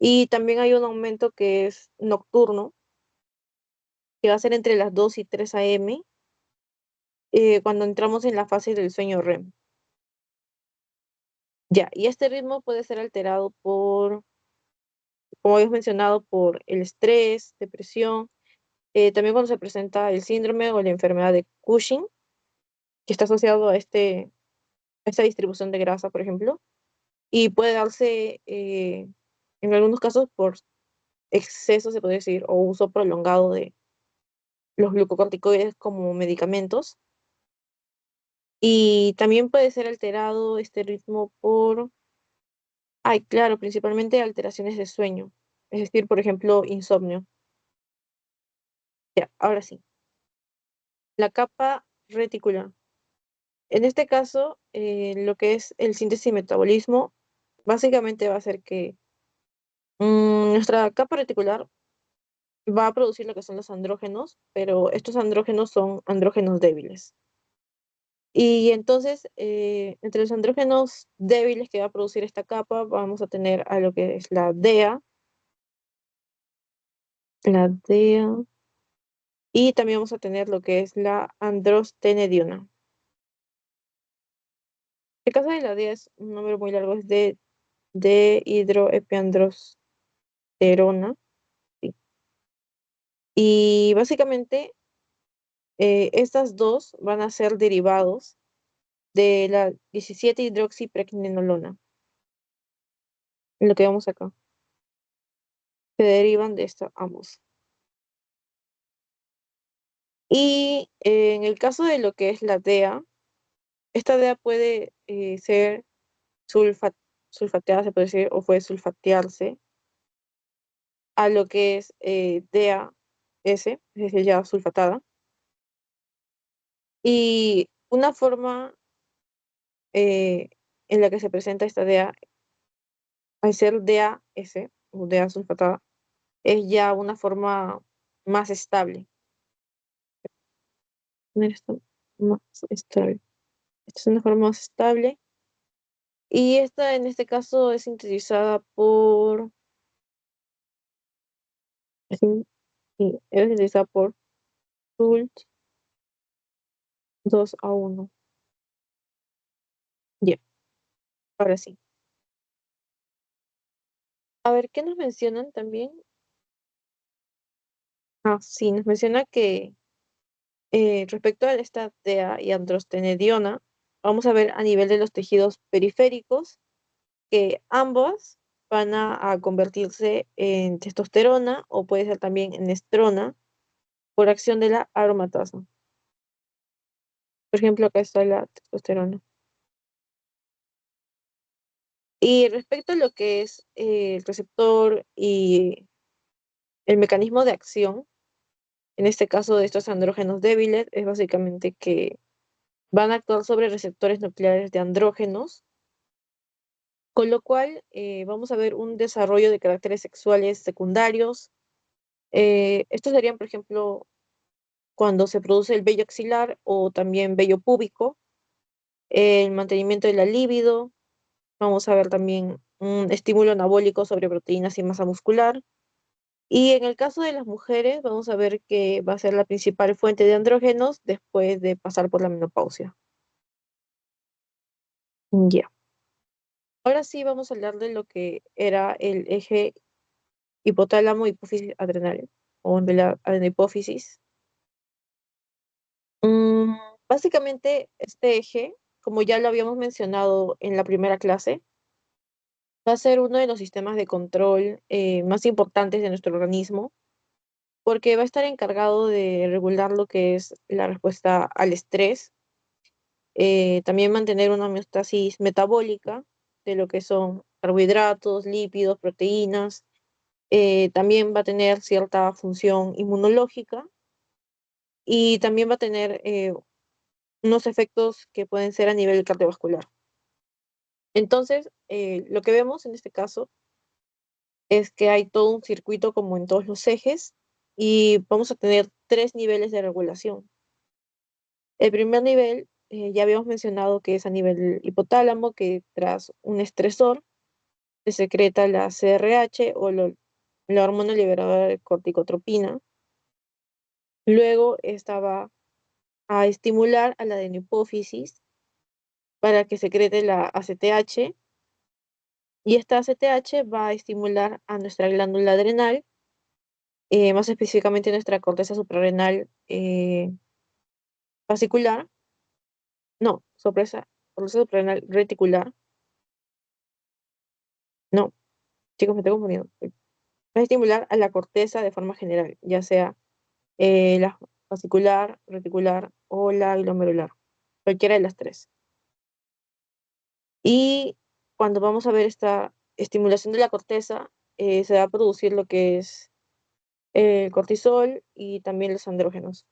y también hay un aumento que es nocturno, que va a ser entre las 2 y 3 a.m. Cuando entramos en la fase del sueño REM. Ya, y este ritmo puede ser alterado por, como habías mencionado, por el estrés, depresión, también cuando se presenta el síndrome o la enfermedad de Cushing, que está asociado a esta distribución de grasa, por ejemplo, y puede darse en algunos casos por exceso, se puede decir, o uso prolongado de los glucocorticoides como medicamentos. Y también puede ser alterado este ritmo por, ay, claro, principalmente alteraciones de sueño, es decir, por ejemplo, insomnio. Ya, ahora sí, la capa reticular. En este caso, lo que es el síntesis y metabolismo, básicamente va a ser que nuestra capa reticular va a producir lo que son los andrógenos, pero estos andrógenos son andrógenos débiles. Y entonces, entre los andrógenos débiles que va a producir esta capa, vamos a tener a lo que es la DEA, y también vamos a tener lo que es la androstenediona. El caso de la DEA es un nombre muy largo, es de hidroepiandrosterona. Sí. Y básicamente, estas dos van a ser derivados de la 17-hidroxipregnenolona, lo que vemos acá. Se derivan de esta ambos. Y en el caso de lo que es la DEA, esta DEA puede ser sulfa- sulfateada, se puede decir, o puede sulfatearse a lo que es DAS, es decir, ya sulfatada. Y una forma eh, en la que se presenta esta DEA, al ser DAS o DEA sulfatada, es ya una forma más estable. Poner esto más estable. Esta es una forma más estable. Y esta en este caso es sintetizada por, sí, sí, es sintetizada por SULT 2A1. Ya, ahora sí. A ver, ¿qué nos mencionan también? Ah, sí, nos menciona que respecto a esta DEA y androstenediona, vamos a ver a nivel de los tejidos periféricos que ambos van a convertirse en testosterona, o puede ser también en estrona, por acción de la aromatasa. Por ejemplo, acá está la testosterona. Y respecto a lo que es el receptor y el mecanismo de acción, en este caso de estos andrógenos débiles, es básicamente que van a actuar sobre receptores nucleares de andrógenos, con lo cual vamos a ver un desarrollo de caracteres sexuales secundarios. Estos serían, por ejemplo, cuando se produce el vello axilar o también vello púbico, el mantenimiento de la libido. Vamos a ver también un estímulo anabólico sobre proteínas y masa muscular. Y en el caso de las mujeres, vamos a ver que va a ser la principal fuente de andrógenos después de pasar por la menopausia. Ya. Ahora sí vamos a hablar de lo que era el eje hipotálamo hipófisis adrenal, o de la adenohipófisis. Básicamente, este eje, como ya lo habíamos mencionado en la primera clase, va a ser uno de los sistemas de control más importantes de nuestro organismo, porque va a estar encargado de regular lo que es la respuesta al estrés, también mantener una homeostasis metabólica de lo que son carbohidratos, lípidos, proteínas. También va a tener cierta función inmunológica y también va a tener unos efectos que pueden ser a nivel cardiovascular. Entonces, lo que vemos en este caso es que hay todo un circuito como en todos los ejes y vamos a tener tres niveles de regulación. El primer nivel, ya habíamos mencionado que es a nivel hipotálamo, que tras un estresor se secreta la CRH o la hormona liberadora de corticotropina. Luego esta va a estimular a la adenohipófisis para que secrete la ACTH y esta ACTH va a estimular a nuestra glándula adrenal, más específicamente nuestra corteza suprarrenal fascicular, no, corteza suprarrenal reticular, no, chicos, me estoy confundiendo. Va a estimular a la corteza de forma general, ya sea la fascicular, reticular o la glomerular, cualquiera de las tres. Y cuando vamos a ver esta estimulación de la corteza, se va a producir lo que es el cortisol y también los andrógenos.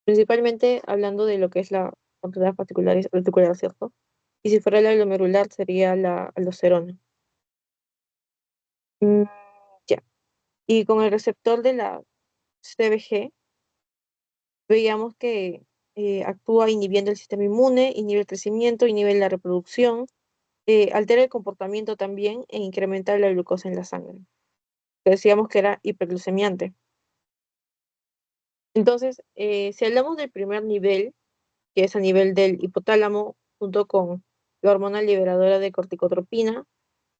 Principalmente hablando de lo que es la corteza fascicular y reticular, ¿cierto? Y si fuera la glomerular sería la aldosterona. Mm, ya. Y con el receptor de la CBG, veíamos que actúa inhibiendo el sistema inmune, inhibe el crecimiento, inhibe la reproducción, altera el comportamiento también e incrementa la glucosa en la sangre. Decíamos que era hiperglucemiante. Entonces, si hablamos del primer nivel, que es a nivel del hipotálamo, junto con la hormona liberadora de corticotropina,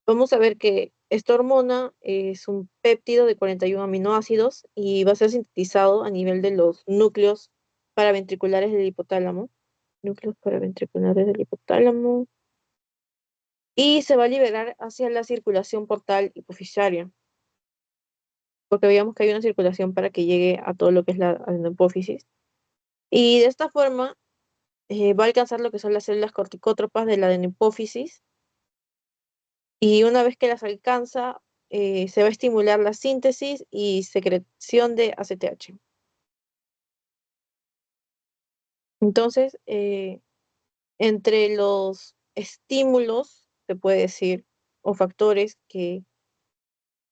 vamos a ver que esta hormona es un péptido de 41 aminoácidos y va a ser sintetizado a nivel de los núcleos paraventriculares del hipotálamo. Núcleos paraventriculares del hipotálamo. Y se va a liberar hacia la circulación portal hipofisaria, porque veíamos que hay una circulación para que llegue a todo lo que es la adenohipófisis. Y de esta forma va a alcanzar lo que son las células corticótropas de la adenohipófisis y una vez que las alcanza, se va a estimular la síntesis y secreción de ACTH. Entonces, entre los estímulos, se puede decir, o factores que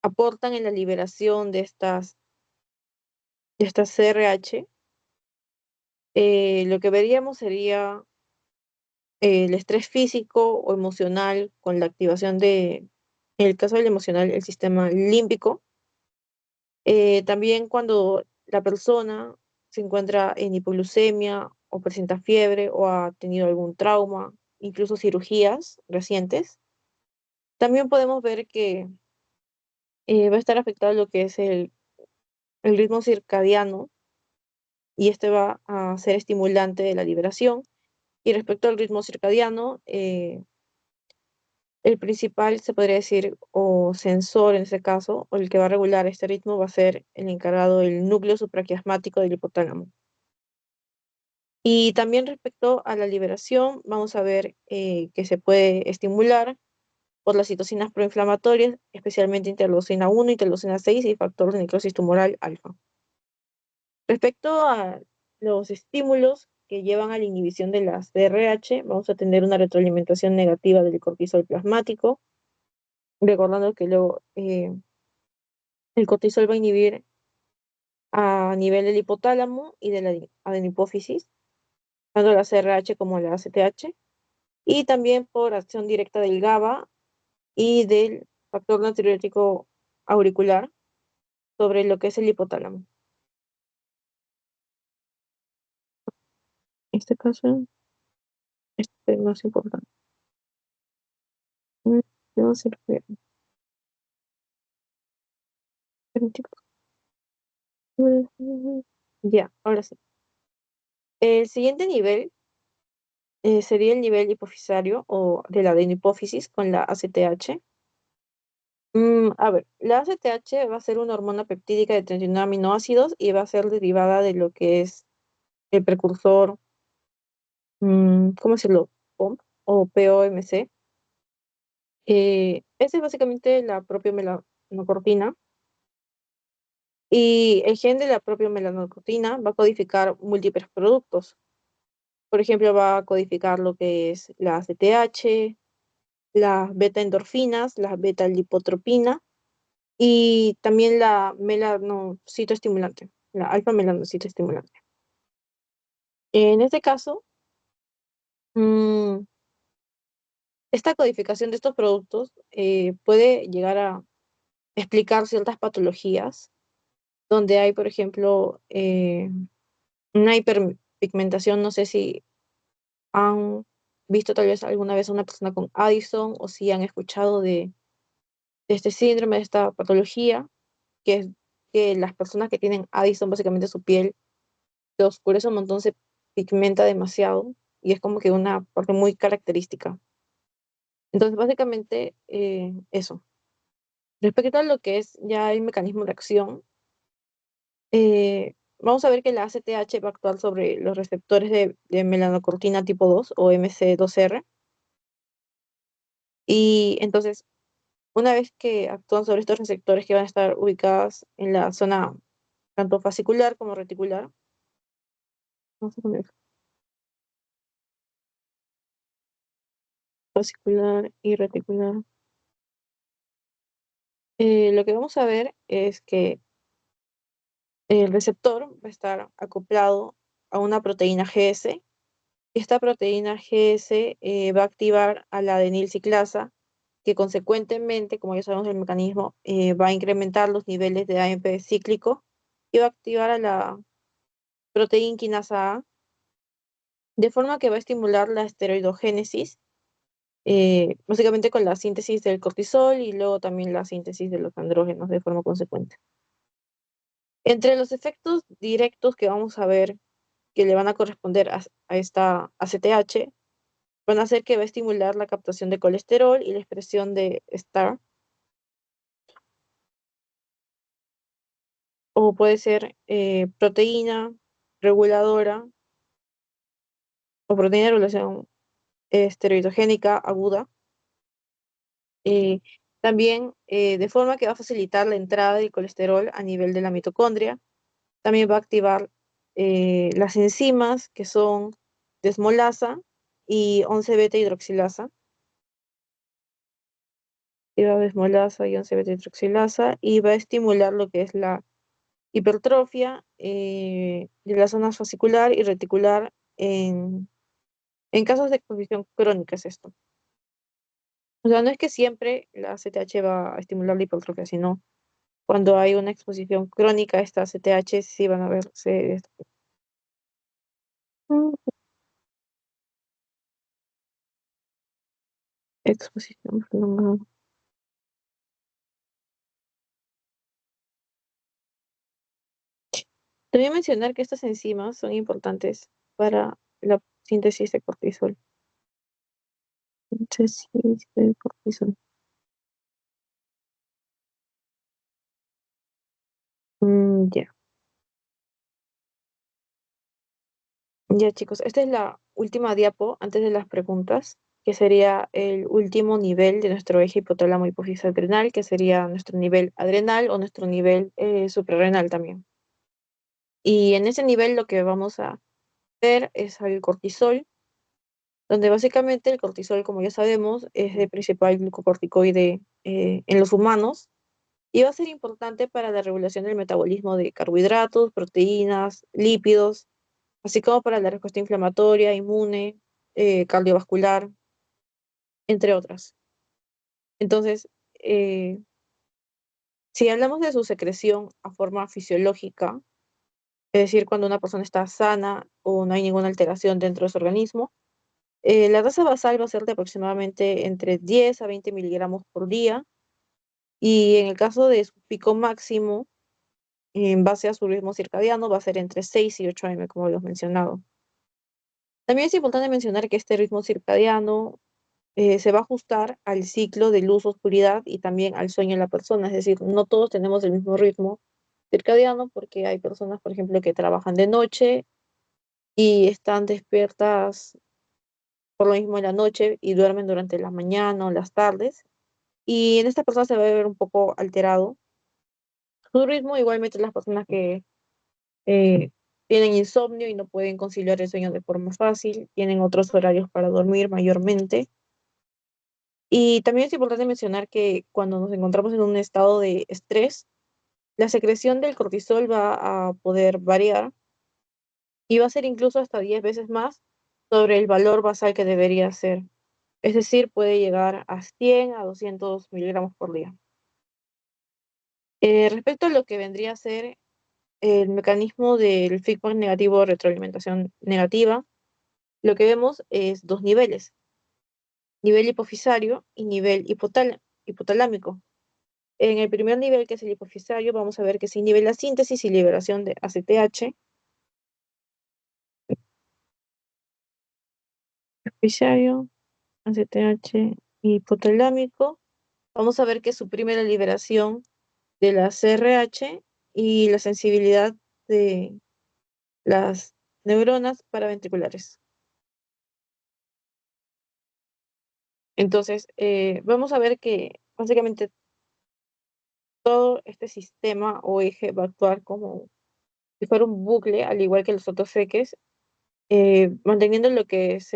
aportan en la liberación de estas CRH, lo que veríamos sería el estrés físico o emocional con la activación en el caso del emocional, el sistema límbico. También cuando la persona se encuentra en hipoglucemia o presenta fiebre o ha tenido algún trauma, incluso cirugías recientes. También podemos ver que va a estar afectado lo que es el ritmo circadiano y este va a ser estimulante de la liberación. Y respecto al ritmo circadiano, el principal, se podría decir, o sensor en este caso, o el que va a regular este ritmo, va a ser el encargado del núcleo supraquiasmático del hipotálamo. Y también respecto a la liberación, vamos a ver que se puede estimular por las citocinas proinflamatorias, especialmente interleucina 1, interleucina 6 y factor de necrosis tumoral alfa. Respecto a los estímulos que llevan a la inhibición de las DRH, vamos a tener una retroalimentación negativa del cortisol plasmático, recordando que luego el cortisol va a inhibir a nivel del hipotálamo y de la adenopófisis, tanto la CRH como la ACTH, y también por acción directa del GABA y del factor natriurético auricular sobre lo que es el hipotálamo. En este caso, este es más importante. No sirve. Ya, ahora sí. El siguiente nivel sería el nivel hipofisario o de la adenohipófisis con la ACTH. A ver, la ACTH va a ser una hormona peptídica de 39 aminoácidos y va a ser derivada de lo que es el precursor, ¿cómo decirlo? POMP o POMC. Esa es básicamente la propia melanocortina. Y el gen de la propia melanocortina va a codificar múltiples productos. Por ejemplo, va a codificar lo que es la ACTH, las beta endorfinas, la beta lipotropina y también la melanocitoestimulante, la alfa melanocitoestimulante. En este caso, mm, esta codificación de estos productos puede llegar a explicar ciertas patologías donde hay, por ejemplo, una hiperpigmentación. No sé si han visto tal vez alguna vez a una persona con Addison o si han escuchado de este síndrome, de esta patología, que es que las personas que tienen Addison, básicamente su piel se oscurece un montón, se pigmenta demasiado y es como que una parte muy característica. Entonces, básicamente, eso. Respecto a lo que es ya el mecanismo de acción, vamos a ver que la ACTH va a actuar sobre los receptores de melanocortina tipo 2 o MC2R. Y entonces, una vez que actúan sobre estos receptores que van a estar ubicados en la zona tanto fascicular como reticular, vamos a poner fascicular y reticular, lo que vamos a ver es que el receptor va a estar acoplado a una proteína GS. Esta proteína GS va a activar a la adenilciclasa, que consecuentemente, como ya sabemos el mecanismo, va a incrementar los niveles de AMP cíclico y va a activar a la proteína quinasa A, de forma que va a estimular la esteroidogénesis, básicamente con la síntesis del cortisol y luego también la síntesis de los andrógenos de forma consecuente. Entre los efectos directos que vamos a ver que le van a corresponder a esta ACTH, van a ser que va a estimular la captación de colesterol y la expresión de STAR, o puede ser proteína reguladora o proteína de regulación esteroidogénica aguda. También de forma que va a facilitar la entrada del colesterol a nivel de la mitocondria. También va a activar las enzimas que son desmolasa y 11-beta hidroxilasa. Activa desmolasa y 11-beta hidroxilasa y va a estimular lo que es la hipertrofia de la zona fascicular y reticular en casos de exposición crónica es esto. O sea, no es que siempre la ACTH va a estimular la hipertrofia, sino cuando hay una exposición crónica a esta ACTH sí van a verse esto. Exposición prolongada. También mencionar que estas enzimas son importantes para la síntesis de cortisol. Síntesis de cortisol. Ya. Ya, chicos, esta es la última diapo antes de las preguntas, que sería el último nivel de nuestro eje hipotálamo hipófisis adrenal, que sería nuestro nivel adrenal o nuestro nivel suprarrenal también. Y en ese nivel lo que vamos a ver es el cortisol, donde básicamente el cortisol, como ya sabemos, es el principal glucocorticoide en los humanos y va a ser importante para la regulación del metabolismo de carbohidratos, proteínas, lípidos, así como para la respuesta inflamatoria, inmune, cardiovascular, entre otras. Entonces, si hablamos de su secreción a forma fisiológica, es decir, cuando una persona está sana o no hay ninguna alteración dentro de su organismo, la tasa basal va a ser de aproximadamente entre 10 a 20 miligramos por día y en el caso de su pico máximo, en base a su ritmo circadiano, va a ser entre 6 y 8 m, como hemos mencionado. También es importante mencionar que este ritmo circadiano se va a ajustar al ciclo de luz-oscuridad y también al sueño de la persona. Es decir, no todos tenemos el mismo ritmo circadiano porque hay personas, por ejemplo, que trabajan de noche y están despiertas por lo mismo en la noche y duermen durante la mañana o las tardes. Y en esta persona se va a ver un poco alterado su ritmo. Igualmente las personas que eh, tienen insomnio y no pueden conciliar el sueño de forma fácil, tienen otros horarios para dormir mayormente. Y también es importante mencionar que cuando nos encontramos en un estado de estrés, la secreción del cortisol va a poder variar y va a ser incluso hasta 10 veces más sobre el valor basal que debería ser. Es decir, puede llegar a 100 a 200 miligramos por día. Respecto a lo que vendría a ser el mecanismo del feedback negativo o retroalimentación negativa, lo que vemos es dos niveles, nivel hipofisario y nivel hipotalámico. En el primer nivel, que es el hipofisario, vamos a ver que se inhibe la síntesis y liberación de ACTH. Hipofisario, ACTH hipotalámico. Vamos a ver que suprime la liberación de la CRH y la sensibilidad de las neuronas paraventriculares. Entonces, vamos a ver que básicamente todo este sistema o eje va a actuar como si fuera un bucle, al igual que los otros ejes, manteniendo lo que es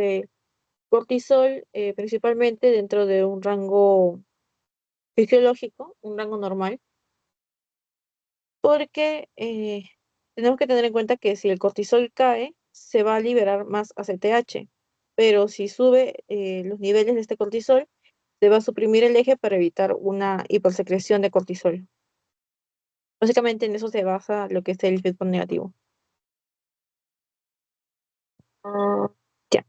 cortisol principalmente dentro de un rango fisiológico, un rango normal, porque tenemos que tener en cuenta que si el cortisol cae, se va a liberar más ACTH, pero si sube los niveles de este cortisol, se va a suprimir el eje para evitar una hipersecreción de cortisol. Básicamente en eso se basa lo que es el feedback negativo. Ah, ya,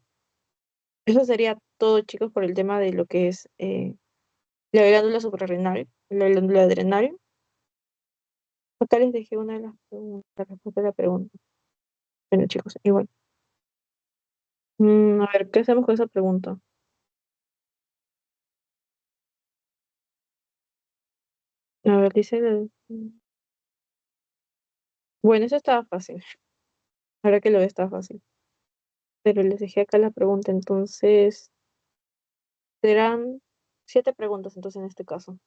eso sería todo, chicos, por el tema de lo que es la glándula suprarrenal, la glándula adrenal. Acá les dejé una de las preguntas, la respuesta a la pregunta. Bueno, chicos, igual. A ver, ¿qué hacemos con esa pregunta? A ver, dice... Bueno, eso estaba fácil. Ahora que lo ve, está fácil. Pero les dejé acá la pregunta, entonces serán 7 preguntas, entonces en este caso.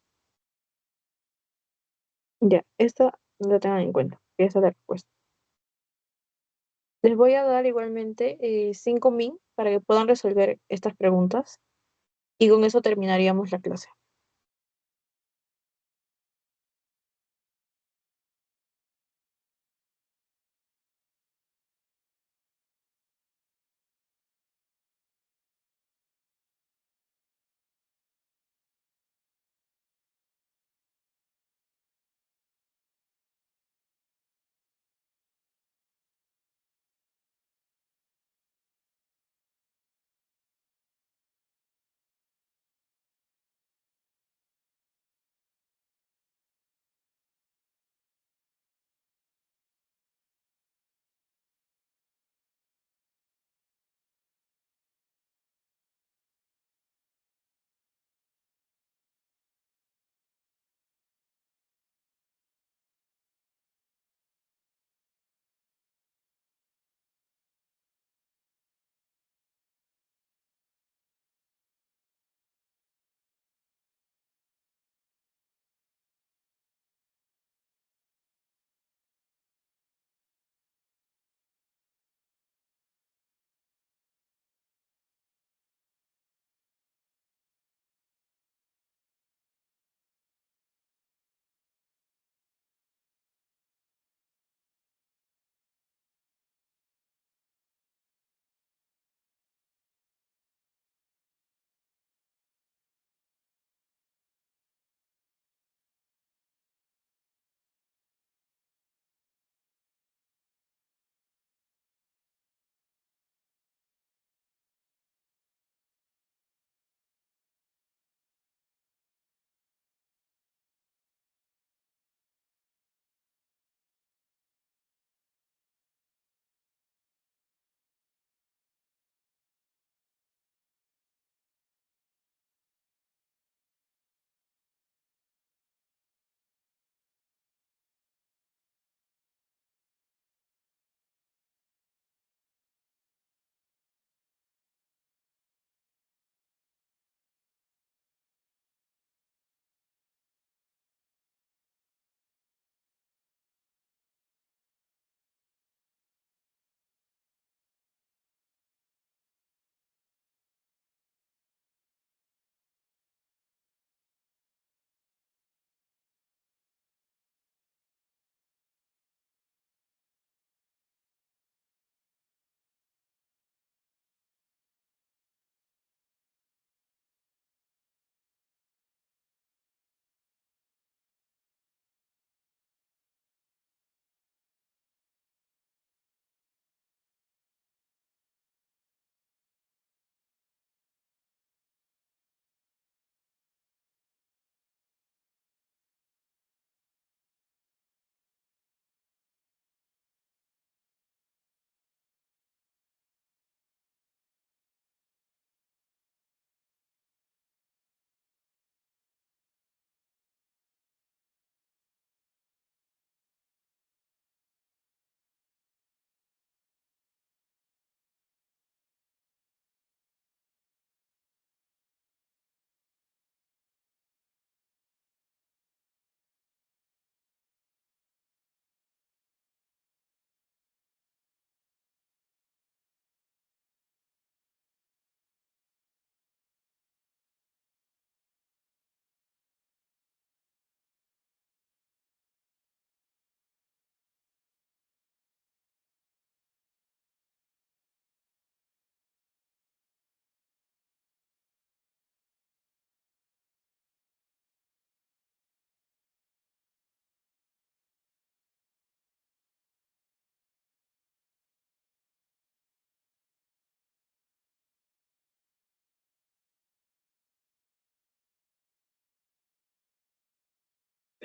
Ya, esta no la tengan en cuenta, que esa es la respuesta. Les voy a dar igualmente 5 min para que puedan resolver estas preguntas y con eso terminaríamos la clase.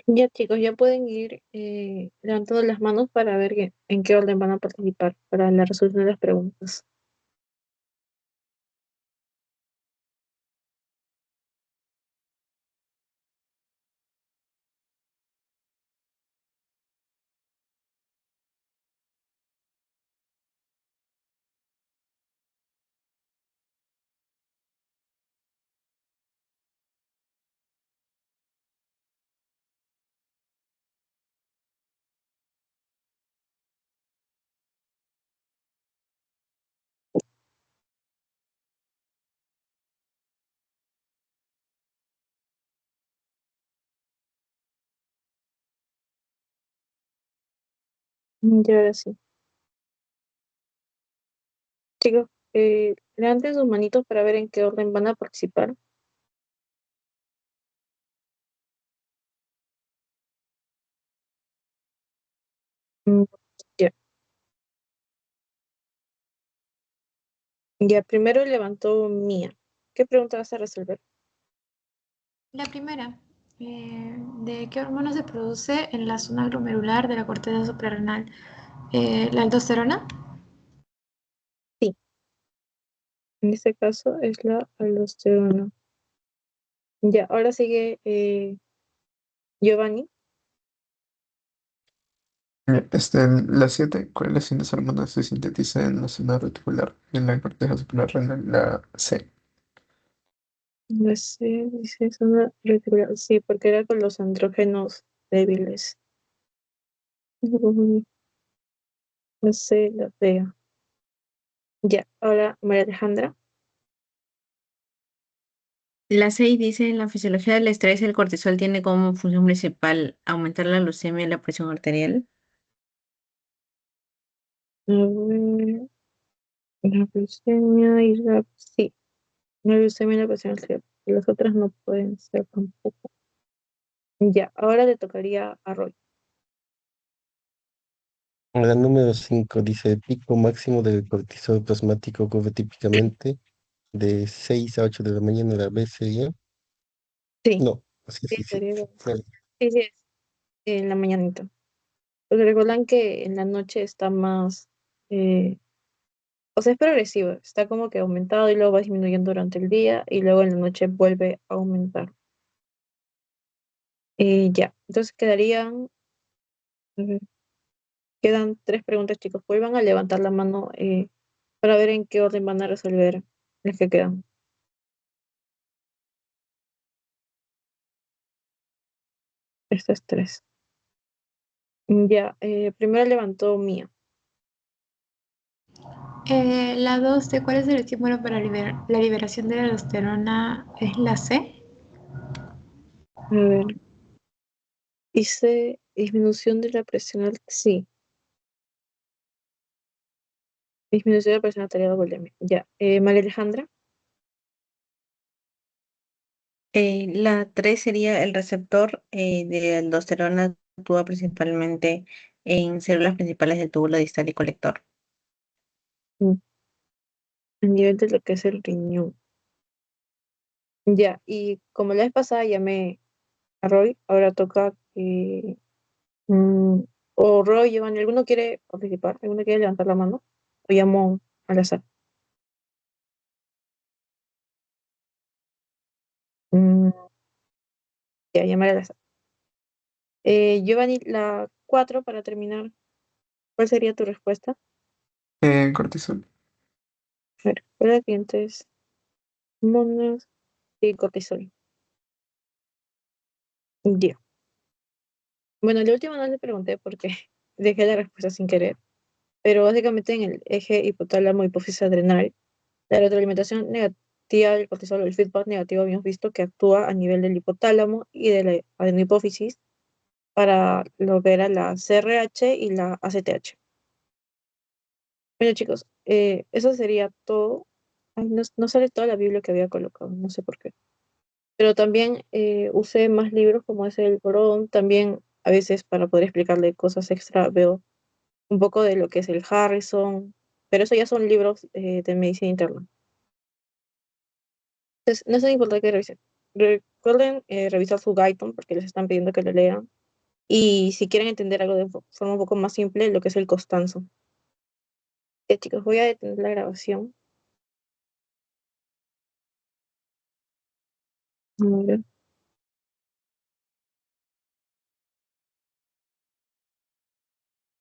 Ya chicos, ya pueden ir levantando las manos para ver en qué orden van a participar para la resolución de las preguntas. Ya ahora sí. Chicos, levanten sus manitos para ver en qué orden van a participar. Mm, Ya, ya primero levantó Mía. ¿Qué pregunta vas a resolver? La primera, ¿de qué hormona se produce en la zona glomerular de la corteza suprarrenal? ¿La aldosterona? Sí, en este caso es la aldosterona. Ya, ahora sigue Giovanni. La 7, ¿cuáles siguientes hormonas se sintetizan en la zona reticular en la corteza suprarrenal? La C. No sé, dice zona reticular. Sí, porque era con los andrógenos débiles. No sé, la veo. Ya, ahora María Alejandra. La 6 dice, en la fisiología del estrés, el cortisol tiene como función principal aumentar la leucemia y la presión arterial. A ver, la leucemia y la... Sí, la leucemia y la presión arterial. Las otras no pueden ser tampoco. Ya, ahora le tocaría a Roy. La número 5 dice, el pico máximo del cortisol plasmático ocurre típicamente de 6 a 8 de la mañana, la B sería. Sí, No, sí, sí, sí, sí. sería... Claro. Sí, sí, es en la mañanita. Porque recuerdan que en la noche está más... o sea, es progresivo. Está como que aumentado y luego va disminuyendo durante el día y luego en la noche vuelve a aumentar. Ya, entonces quedarían... a ver, quedan 3 preguntas, chicos. Vuelvan a levantar la mano para ver en qué orden van a resolver las que quedan. Estas 3. Ya, primero levantó Mía. La 2, ¿de cuál es el estímulo para la liberación de la aldosterona? ¿Es la C? A ver, dice disminución de la presión arterial. Sí, disminución de la presión arterial bulimia. Ya, María Alejandra. La 3 sería el receptor de aldosterona, actúa principalmente en células principales del túbulo distal y colector. mm, A nivel de lo que es el riñón. Ya, y como la vez pasada llamé a Roy, ahora toca que... mm, o Roy, Giovanni, ¿alguno quiere participar? ¿Alguno quiere levantar la mano? O llamo al azar. Mm, ya, llamar al azar. Giovanni, la 4 para terminar. ¿Cuál sería tu respuesta? Cortisol. A ver, ¿cuál de las siguientes monos y cortisol? Ya. Bueno, la última no le pregunté porque dejé la respuesta sin querer, pero básicamente en el eje hipotálamo hipófisis adrenal, la retroalimentación negativa del cortisol o el feedback negativo habíamos visto que actúa a nivel del hipotálamo y de la adenohipófisis para lo que era la CRH y la ACTH. Bueno, chicos, eso sería todo. Ay, no, no sale toda la Biblia que había colocado, no sé por qué. Pero también usé más libros como es el Borón. También a veces para poder explicarle cosas extra veo un poco de lo que es el Harrison, pero eso ya son libros de medicina interna. Entonces, no es tan importante que revisen. recuerden revisar su Gaiton porque les están pidiendo que lo lean. Y si quieren entender algo de forma un poco más simple, lo que es el Costanzo. Chicos, voy a detener la grabación. A ver.